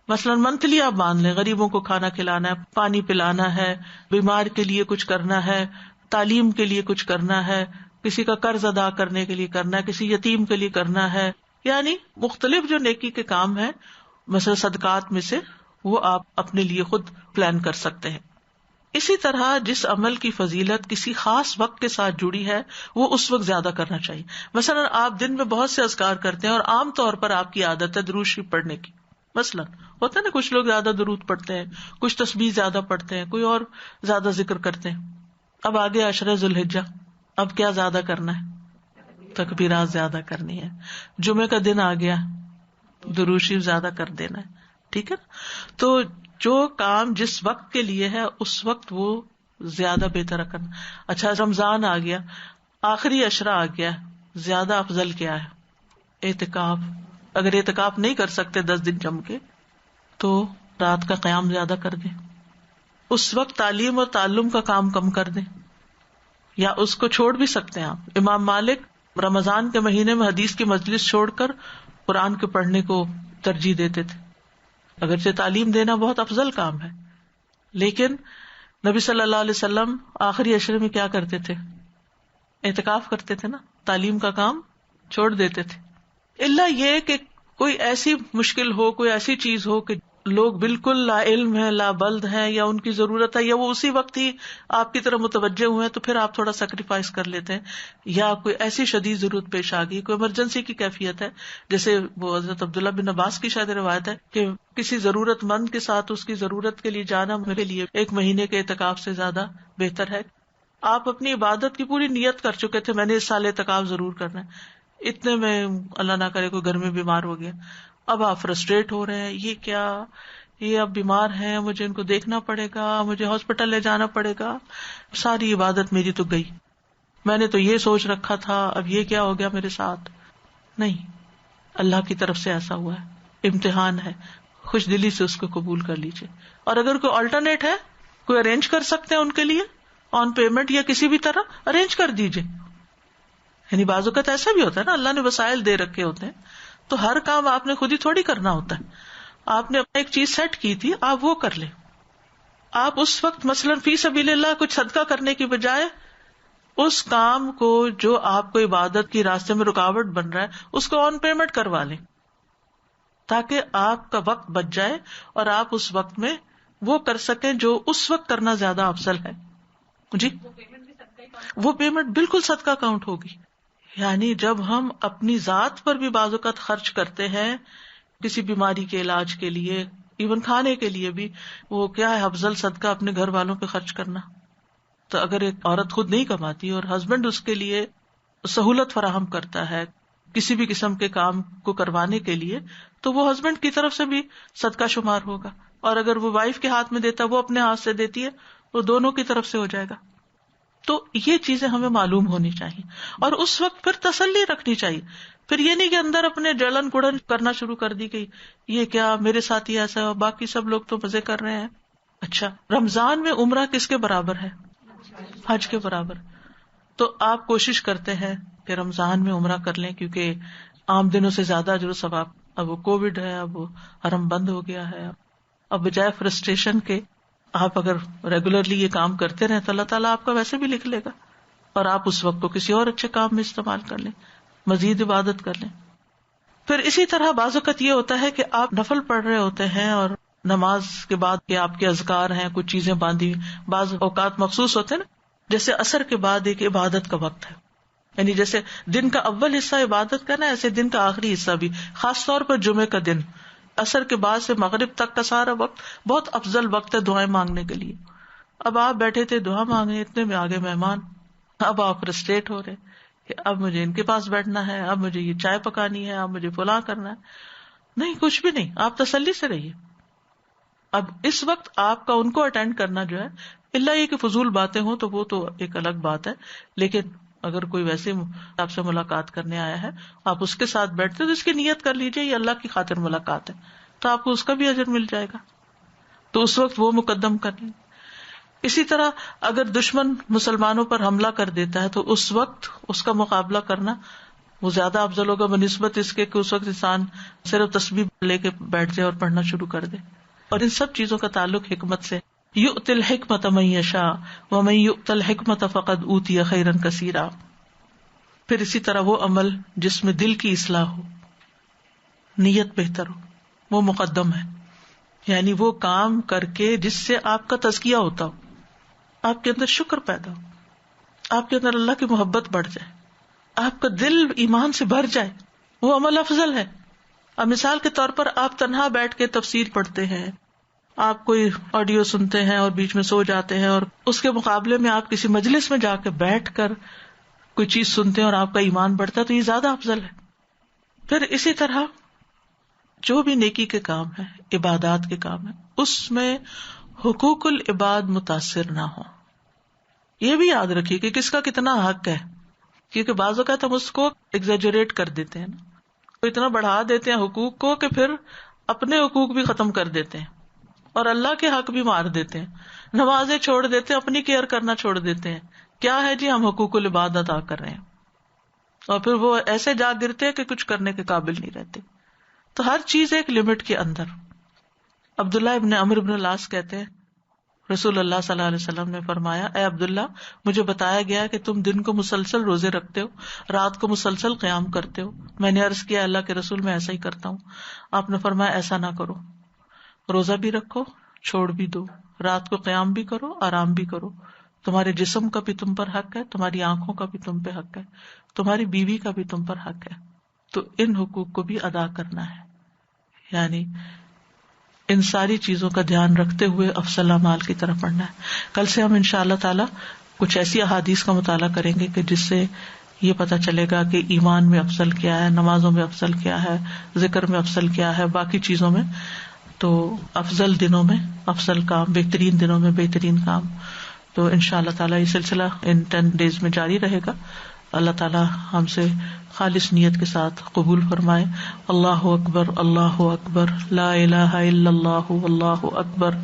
مثلا منتھلی آپ باندھ لیں، غریبوں کو کھانا کھلانا ہے، پانی پلانا ہے، بیمار کے لیے کچھ کرنا ہے، تعلیم کے لیے کچھ کرنا ہے، کسی کا قرض ادا کرنے کے لیے کرنا ہے، کسی یتیم کے لیے کرنا ہے، یعنی مختلف جو نیکی کے کام ہیں مثلا صدقات میں سے وہ آپ اپنے لیے خود پلان کر سکتے ہیں. اسی طرح جس عمل کی فضیلت کسی خاص وقت کے ساتھ جڑی ہے وہ اس وقت زیادہ کرنا چاہیے. مثلا آپ دن میں بہت سے اذکار کرتے ہیں اور عام طور پر آپ کی عادت ہے درود شریف پڑھنے کی، مثلا ہوتا ہے نا کچھ لوگ زیادہ درود پڑھتے ہیں، کچھ تسبیح زیادہ پڑھتے ہیں، کوئی اور زیادہ ذکر کرتے ہیں. اب آگے عشرہ ذوالحجہ، اب کیا زیادہ کرنا ہے؟ تکبیرات زیادہ کرنی ہے. جمعے کا دن آ گیا، درود شریف زیادہ کر دینا ہے. ٹھیک ہے، تو جو کام جس وقت کے لیے ہے اس وقت وہ زیادہ بہتر کرنا. اچھا رمضان آ گیا، آخری عشرہ آ گیا، زیادہ افضل کیا ہے؟ اعتکاف. اگر اعتکاف نہیں کر سکتے 10 دن جم کے تو رات کا قیام زیادہ کر دیں. اس وقت تعلیم اور تعلم کا کام کم کر دیں یا اس کو چھوڑ بھی سکتے ہیں آپ. امام مالک رمضان کے مہینے میں حدیث کی مجلس چھوڑ کر قرآن کے پڑھنے کو ترجیح دیتے تھے. اگرچہ تعلیم دینا بہت افضل کام ہے، لیکن نبی صلی اللہ علیہ وسلم آخری عشرے میں کیا کرتے تھے؟ اعتکاف کرتے تھے نا، تعلیم کا کام چھوڑ دیتے تھے. الا یہ کہ کوئی ایسی مشکل ہو، کوئی ایسی چیز ہو کہ لوگ بالکل لا علم ہے، لا بلد ہے، یا ان کی ضرورت ہے، یا وہ اسی وقت ہی آپ کی طرف متوجہ ہوئے ہیں، تو پھر آپ تھوڑا سیکریفائس کر لیتے ہیں. یا کوئی ایسی شدید ضرورت پیش آ گئی، کوئی ایمرجنسی کی کیفیت ہے، جیسے وہ حضرت عبداللہ بن عباس کی شاید روایت ہے کہ کسی ضرورت مند کے ساتھ اس کی ضرورت کے لیے جانا میرے لیے 1 مہینے کے اعتکاف سے زیادہ بہتر ہے. آپ اپنی عبادت کی پوری نیت کر چکے تھے، میں نے اس سال اعتکاف ضرور کرنا ہے، اتنے میں اللہ نہ کرے کوئی گھر میں بیمار ہو گیا، اب آپ فرسٹریٹ ہو رہے ہیں، یہ کیا، یہ اب بیمار ہیں، مجھے ان کو دیکھنا پڑے گا، مجھے ہاسپٹل لے جانا پڑے گا، ساری عبادت میری تو گئی، میں نے تو یہ سوچ رکھا تھا، اب یہ کیا ہو گیا میرے ساتھ. نہیں، اللہ کی طرف سے ایسا ہوا ہے، امتحان ہے، خوش دلی سے اس کو قبول کر لیجیے. اور اگر کوئی آلٹرنیٹ ہے، کوئی ارینج کر سکتے ہیں ان کے لیے آن پیمنٹ یا کسی بھی طرح ارینج کر دیجیے. یعنی بعض اوقات ایسا بھی ہوتا ہے نا، اللہ نے وسائل دے رکھے ہوتے ہیں، تو ہر کام آپ نے خود ہی تھوڑی کرنا ہوتا ہے. آپ نے ایک چیز سیٹ کی تھی، آپ وہ کر لیں. آپ اس وقت مثلا فی سبیل اللہ کچھ صدقہ کرنے کی بجائے اس کام کو جو آپ کو عبادت کی راستے میں رکاوٹ بن رہا ہے اس کو آن پیمنٹ کروا لیں، تاکہ آپ کا وقت بچ جائے اور آپ اس وقت میں وہ کر سکیں جو اس وقت کرنا زیادہ افضل ہے. جی وہ پیمنٹ بالکل صدقہ کاؤنٹ ہوگی. یعنی جب ہم اپنی ذات پر بھی بعض اوقات خرچ کرتے ہیں کسی بیماری کے علاج کے لیے، ایون کھانے کے لیے بھی، وہ کیا ہے افضل صدقہ اپنے گھر والوں پہ خرچ کرنا. تو اگر ایک عورت خود نہیں کماتی اور ہسبینڈ اس کے لیے سہولت فراہم کرتا ہے کسی بھی قسم کے کام کو کروانے کے لیے، تو وہ ہسبینڈ کی طرف سے بھی صدقہ شمار ہوگا. اور اگر وہ وائف کے ہاتھ میں دیتا، وہ اپنے ہاتھ سے دیتی ہے، وہ دونوں کی طرف سے ہو جائے گا. تو یہ چیزیں ہمیں معلوم ہونی چاہیے اور اس وقت پھر تسلی رکھنی چاہیے. پھر یہ نہیں کہ اندر اپنے جلن کڑن کرنا شروع کر دی گئی، یہ کیا میرے ساتھ ہی ایسا ہے، باقی سب لوگ تو مزے کر رہے ہیں. اچھا رمضان میں عمرہ کس کے برابر ہے؟ حج کے برابر. تو آپ کوشش کرتے ہیں کہ رمضان میں عمرہ کر لیں، کیونکہ عام دنوں سے زیادہ اجر و ثواب. اب وہ کووڈ ہے، اب وہ حرم بند ہو گیا ہے، اب بجائے فرسٹریشن کے آپ اگر ریگولرلی یہ کام کرتے رہیں تو اللہ تعالیٰ آپ کا ویسے بھی لکھ لے گا، اور آپ اس وقت کو کسی اور اچھے کام میں استعمال کر لیں، مزید عبادت کر لیں. پھر اسی طرح بعض اوقات یہ ہوتا ہے کہ آپ نفل پڑھ رہے ہوتے ہیں اور نماز کے بعد کہ آپ کے اذکار ہیں، کچھ چیزیں باندھی، بعض اوقات مخصوص ہوتے ہیں نا، جیسے عصر کے بعد ایک عبادت کا وقت ہے، یعنی جیسے دن کا اول حصہ عبادت کا نا، ایسے دن کا آخری حصہ بھی، خاص طور پر جمعے کا دن عصر کے بعد سے مغرب تک کا سارا وقت بہت افضل وقت ہے دعائیں مانگنے کے لیے. اب آپ بیٹھے تھے دعا مانگنے، اتنے میں آگے مہمان، اب آپ فرسٹریٹ ہو رہے کہ اب مجھے ان کے پاس بیٹھنا ہے، اب مجھے یہ چائے پکانی ہے، اب مجھے فلاں کرنا ہے. نہیں، کچھ بھی نہیں، آپ تسلی سے رہیے. اب اس وقت آپ کا ان کو اٹینڈ کرنا جو ہے، اللہ یہ کہ فضول باتیں ہوں تو وہ تو ایک الگ بات ہے، لیکن اگر کوئی ویسے آپ سے ملاقات کرنے آیا ہے, آپ اس کے ساتھ بیٹھتے تو اس کی نیت کر لیجیے یہ اللہ کی خاطر ملاقات ہے, تو آپ کو اس کا بھی اجر مل جائے گا, تو اس وقت وہ مقدم کر لیں. اسی طرح اگر دشمن مسلمانوں پر حملہ کر دیتا ہے تو اس وقت اس کا مقابلہ کرنا وہ زیادہ افضل ہوگا بنسبت اس کے کہ اس وقت انسان صرف تسبیح لے کے بیٹھ جائے اور پڑھنا شروع کر دے. اور ان سب چیزوں کا تعلق حکمت سے, یؤتی الحکمت من یشاء ومن یؤت الحکمت فقد اوتی خیرا کثیرا. پھر اسی طرح وہ عمل جس میں دل کی اصلاح ہو, نیت بہتر ہو, وہ مقدم ہے. یعنی وہ کام کر کے جس سے آپ کا تزکیہ ہوتا ہو, آپ کے اندر شکر پیدا ہو, آپ کے اندر اللہ کی محبت بڑھ جائے, آپ کا دل ایمان سے بھر جائے, وہ عمل افضل ہے. اب مثال کے طور پر آپ تنہا بیٹھ کے تفسیر پڑھتے ہیں, آپ کوئی آڈیو سنتے ہیں اور بیچ میں سو جاتے ہیں, اور اس کے مقابلے میں آپ کسی مجلس میں جا کے بیٹھ کر کوئی چیز سنتے ہیں اور آپ کا ایمان بڑھتا ہے, تو یہ زیادہ افضل ہے. پھر اسی طرح جو بھی نیکی کے کام ہے, عبادات کے کام ہے, اس میں حقوق العباد متاثر نہ ہو. یہ بھی یاد رکھیے کہ کس کا کتنا حق ہے, کیونکہ بعض اوقات ہم اس کو ایگزیجریٹ کر دیتے ہیں نا, اتنا بڑھا دیتے ہیں حقوق کو کہ پھر اپنے حقوق بھی ختم کر دیتے ہیں اور اللہ کے حق بھی مار دیتے ہیں, نمازیں چھوڑ دیتے ہیں, اپنی کیئر کرنا چھوڑ دیتے ہیں. کیا ہے جی, ہم حقوق العباد ادا کر رہے ہیں, اور پھر وہ ایسے جا گرتے ہیں کہ کچھ کرنے کے قابل نہیں رہتے. تو ہر چیز ایک لمٹ کے اندر. عبداللہ ابن عمرو ابن العاص کہتے ہیں رسول اللہ صلی اللہ علیہ وسلم نے فرمایا, اے عبداللہ, مجھے بتایا گیا کہ تم دن کو مسلسل روزے رکھتے ہو, رات کو مسلسل قیام کرتے ہو. میں نے عرض کیا, اللہ کے رسول, میں ایسا ہی کرتا ہوں. آپ نے فرمایا, ایسا نہ کرو, روزہ بھی رکھو, چھوڑ بھی دو, رات کو قیام بھی کرو, آرام بھی کرو. تمہارے جسم کا بھی تم پر حق ہے, تمہاری آنکھوں کا بھی تم پہ حق ہے, تمہاری بیوی کا بھی تم پر حق ہے. تو ان حقوق کو بھی ادا کرنا ہے. یعنی ان ساری چیزوں کا دھیان رکھتے ہوئے افضل اعمال کی طرف بڑھنا ہے. کل سے ہم انشاءاللہ تعالی کچھ ایسی احادیث کا مطالعہ کریں گے کہ جس سے یہ پتہ چلے گا کہ ایمان میں افضل کیا ہے, نمازوں میں افضل کیا ہے, ذکر میں افضل کیا ہے, باقی چیزوں میں. تو افضل دنوں میں افضل کام, بہترین دنوں میں بہترین کام. تو انشاءاللہ تعالی یہ سلسلہ ان 10 days میں جاری رہے گا. اللہ تعالی ہم سے خالص نیت کے ساتھ قبول فرمائے. اللہ اکبر, اللہ اکبر, لا الہ الا اللہ, واللہ اکبر,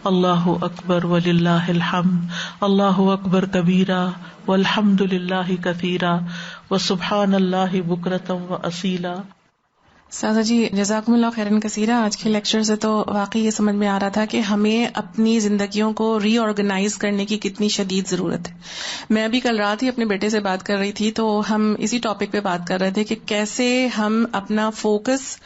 اللہ اکبر وللہ الحمد, اللہ اکبر کبیرا والحمد للہ کثیرا وسبحان اللہ بکرۃ واصیلا. سادہ جی جزاکم اللہ خیرن کثیرہ. آج کے لیکچر سے تو واقعی یہ سمجھ میں آ رہا تھا کہ ہمیں اپنی زندگیوں کو ری آرگنائز کرنے کی کتنی شدید ضرورت ہے. میں ابھی کل رات ہی اپنے بیٹے سے بات کر رہی تھی, تو ہم اسی ٹاپک پہ بات کر رہے تھے کہ کیسے ہم اپنا فوکس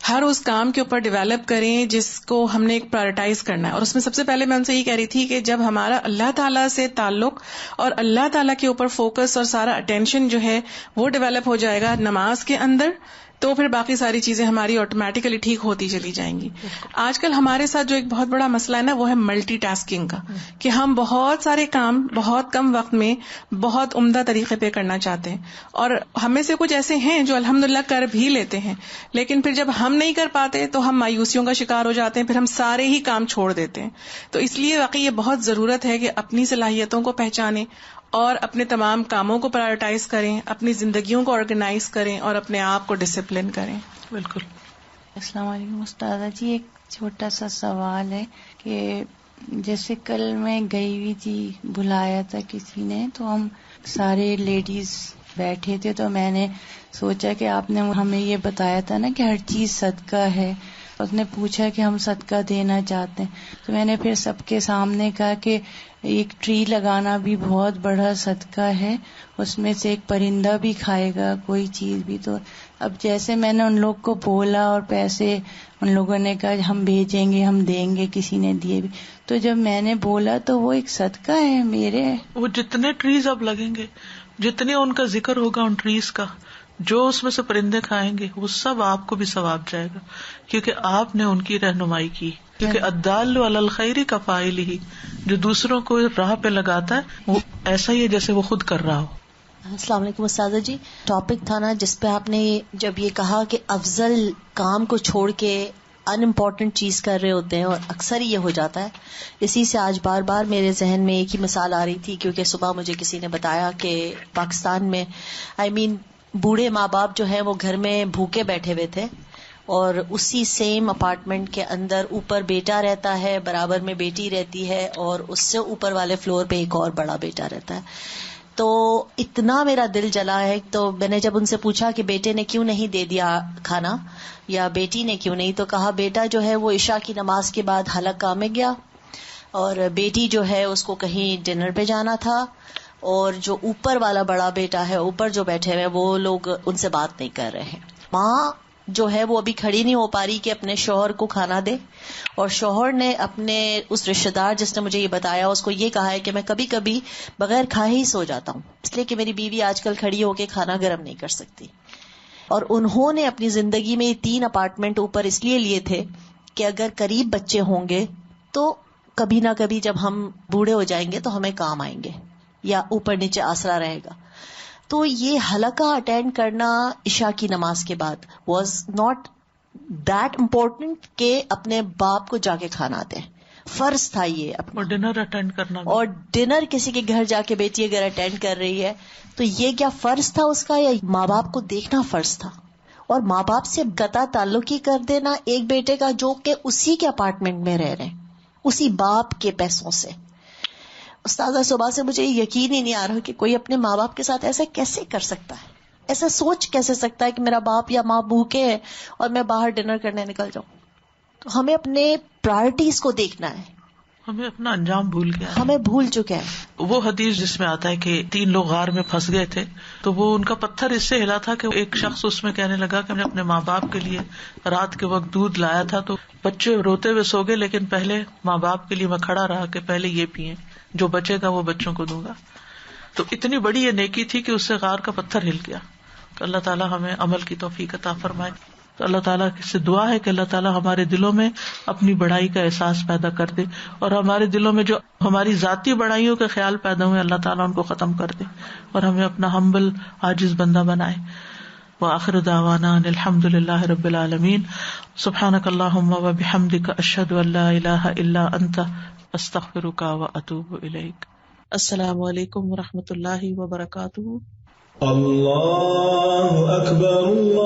ہر اس کام کے اوپر ڈیولپ کریں جس کو ہم نے ایک پرائرٹائز کرنا ہے. اور اس میں سب سے پہلے میں ان سے یہ کہہ رہی تھی کہ جب ہمارا اللہ تعالیٰ سے تعلق اور اللہ تعالیٰ کے اوپر فوکس اور سارا اٹینشن جو ہے وہ ڈیولپ ہو جائے گا نماز کے اندر, تو پھر باقی ساری چیزیں ہماری آٹومیٹیکلی ٹھیک ہوتی چلی جائیں گی. آج کل ہمارے ساتھ جو ایک بہت بڑا مسئلہ ہے نا, وہ ہے ملٹی ٹاسکنگ کا, کہ ہم بہت سارے کام بہت کم وقت میں بہت عمدہ طریقے پہ کرنا چاہتے ہیں. اور ہمیں سے کچھ ایسے ہیں جو الحمدللہ کر بھی لیتے ہیں, لیکن پھر جب ہم نہیں کر پاتے تو ہم مایوسیوں کا شکار ہو جاتے ہیں, پھر ہم سارے ہی کام چھوڑ دیتے ہیں. تو اس لیے واقعی یہ بہت ضرورت ہے کہ اپنی صلاحیتوں کو پہچانیں اور اپنے تمام کاموں کو پرائرٹائز کریں, اپنی زندگیوں کو آرگنائز کریں اور اپنے آپ کو ڈسپلن کریں. بالکل. السلام علیکم استاذہ جی, ایک چھوٹا سا سوال ہے کہ جیسے کل میں گئی ہوئی تھی, بلایا تھا کسی نے, تو ہم سارے لیڈیز بیٹھے تھے, تو میں نے سوچا کہ آپ نے ہمیں یہ بتایا تھا نا کہ ہر چیز صدقہ ہے. اس نے پوچھا کہ ہم صدقہ دینا چاہتے ہیں, تو میں نے پھر سب کے سامنے کہا کہ ایک ٹری لگانا بھی بہت بڑا صدقہ ہے, اس میں سے ایک پرندہ بھی کھائے گا کوئی چیز بھی. تو اب جیسے میں نے ان لوگ کو بولا اور پیسے ان لوگوں نے کہا ہم بھیجیں گے, ہم دیں گے, کسی نے دیے بھی, تو جب میں نے بولا تو وہ ایک صدقہ ہے میرے. وہ جتنے ٹریز اب لگیں گے, جتنے ان کا ذکر ہوگا ان ٹریز کا, جو اس میں سے پرندے کھائیں گے, وہ سب آپ کو بھی ثواب جائے گا, کیونکہ آپ نے ان کی رہنمائی کی. کیونکہ الدال علی الخیر کفاعلہ, جو دوسروں کو راہ پہ لگاتا ہے وہ ایسا ہی ہے جیسے وہ خود کر رہا ہو. السلام علیکم استاذہ جی. ٹاپک تھا نا جس پہ آپ نے جب یہ کہا کہ افضل کام کو چھوڑ کے ان امپورٹنٹ چیز کر رہے ہوتے ہیں، اور اکثر ہی یہ ہو جاتا ہے. اسی سے آج بار بار میرے ذہن میں ایک ہی مثال آ رہی تھی، کیونکہ صبح مجھے کسی نے بتایا کہ پاکستان میں بوڑھے ماں باپ جو ہیں وہ گھر میں بھوکے بیٹھے ہوئے تھے، اور اسی سیم اپارٹمنٹ کے اندر اوپر بیٹا رہتا ہے، برابر میں بیٹی رہتی ہے، اور اس سے اوپر والے فلور پہ ایک اور بڑا بیٹا رہتا ہے. تو اتنا میرا دل جلا ہے. تو میں نے جب ان سے پوچھا کہ بیٹے نے کیوں نہیں دے دیا کھانا یا بیٹی نے کیوں نہیں، تو کہا بیٹا جو ہے وہ عشاء کی نماز کے بعد حلقہ میں گیا، اور بیٹی جو ہے اس کو کہیں ڈنر پہ جانا تھا، اور جو اوپر والا بڑا بیٹا ہے اوپر جو بیٹھے ہوئے وہ لوگ ان سے بات نہیں کر رہے ہیں. ماں جو ہے وہ ابھی کھڑی نہیں ہو پا رہی کہ اپنے شوہر کو کھانا دے، اور شوہر نے اپنے اس رشتہ دار جس نے مجھے یہ بتایا اس کو یہ کہا ہے کہ میں کبھی کبھی بغیر کھائے ہی سو جاتا ہوں، اس لیے کہ میری بیوی آج کل کھڑی ہو کے کھانا گرم نہیں کر سکتی. اور انہوں نے اپنی زندگی میں 3 اپارٹمنٹ اوپر اس لیے لیے تھے کہ اگر قریب بچے ہوں گے تو کبھی نہ کبھی جب ہم بوڑھے ہو جائیں گے تو ہمیں کام آئیں گے، یا اوپر نیچے آسرا رہے گا. تو یہ حلقہ اٹینڈ کرنا عشاء کی نماز کے بعد واز ناٹ دیٹ امپورٹنٹ کہ اپنے باپ کو جا کے کھانا دیں، فرض تھا یہ اپنا. اور ڈنر اٹینڈ کرنا بھی. اور ڈنر کسی کے گھر جا کے بیٹی اگر اٹینڈ کر رہی ہے تو یہ کیا فرض تھا اس کا، یا ماں باپ کو دیکھنا فرض تھا؟ اور ماں باپ سے قطع تعلق ہی کر دینا ایک بیٹے کا جو کہ اسی کے اپارٹمنٹ میں رہ رہے ہیں، اسی باپ کے پیسوں سے. استاذہ صبح سے مجھے یقین ہی نہیں آ رہا کہ کوئی اپنے ماں باپ کے ساتھ ایسا کیسے کر سکتا ہے، ایسا سوچ کیسے سکتا ہے کہ میرا باپ یا ماں بھوکے ہیں اور میں باہر ڈنر کرنے نکل جاؤں. تو ہمیں اپنے پرائرٹیز کو دیکھنا ہے. ہمیں اپنا انجام بھول گیا، ہمیں بھول چکے ہیں. وہ حدیث جس میں آتا ہے کہ 3 لوگ غار میں پھنس گئے تھے، تو وہ ان کا پتھر اس سے ہلا تھا کہ ایک شخص اس میں کہنے لگا کہ میں نے اپنے ماں باپ کے لیے رات کے وقت دودھ لایا تھا، تو بچے روتے ہوئے سو گئے، لیکن پہلے ماں باپ کے لیے میں کھڑا رہا کہ پہلے یہ پئیں، جو بچے گا وہ بچوں کو دوں گا. تو اتنی بڑی یہ نیکی تھی کہ اس سے غار کا پتھر ہل گیا. تو اللہ تعالیٰ ہمیں عمل کی توفیق عطا فرمائے. تو اللہ تعالیٰ سے دعا ہے کہ اللہ تعالیٰ ہمارے دلوں میں اپنی بڑائی کا احساس پیدا کر دے، اور ہمارے دلوں میں جو ہماری ذاتی بڑائیوں کے خیال پیدا ہوئے اللہ تعالیٰ ان کو ختم کر دے، اور ہمیں اپنا ہمبل عاجز بندہ بنائے. وآخر دعوانا ان الحمد للہ رب العالمین. سبحانک اللہم وبحمدک، اشہد ان لا الہ الا انت، استغفرک واتوب الیک. السلام علیکم ورحمۃ اللہ وبرکاتہ. اللہ اکبر. اللہ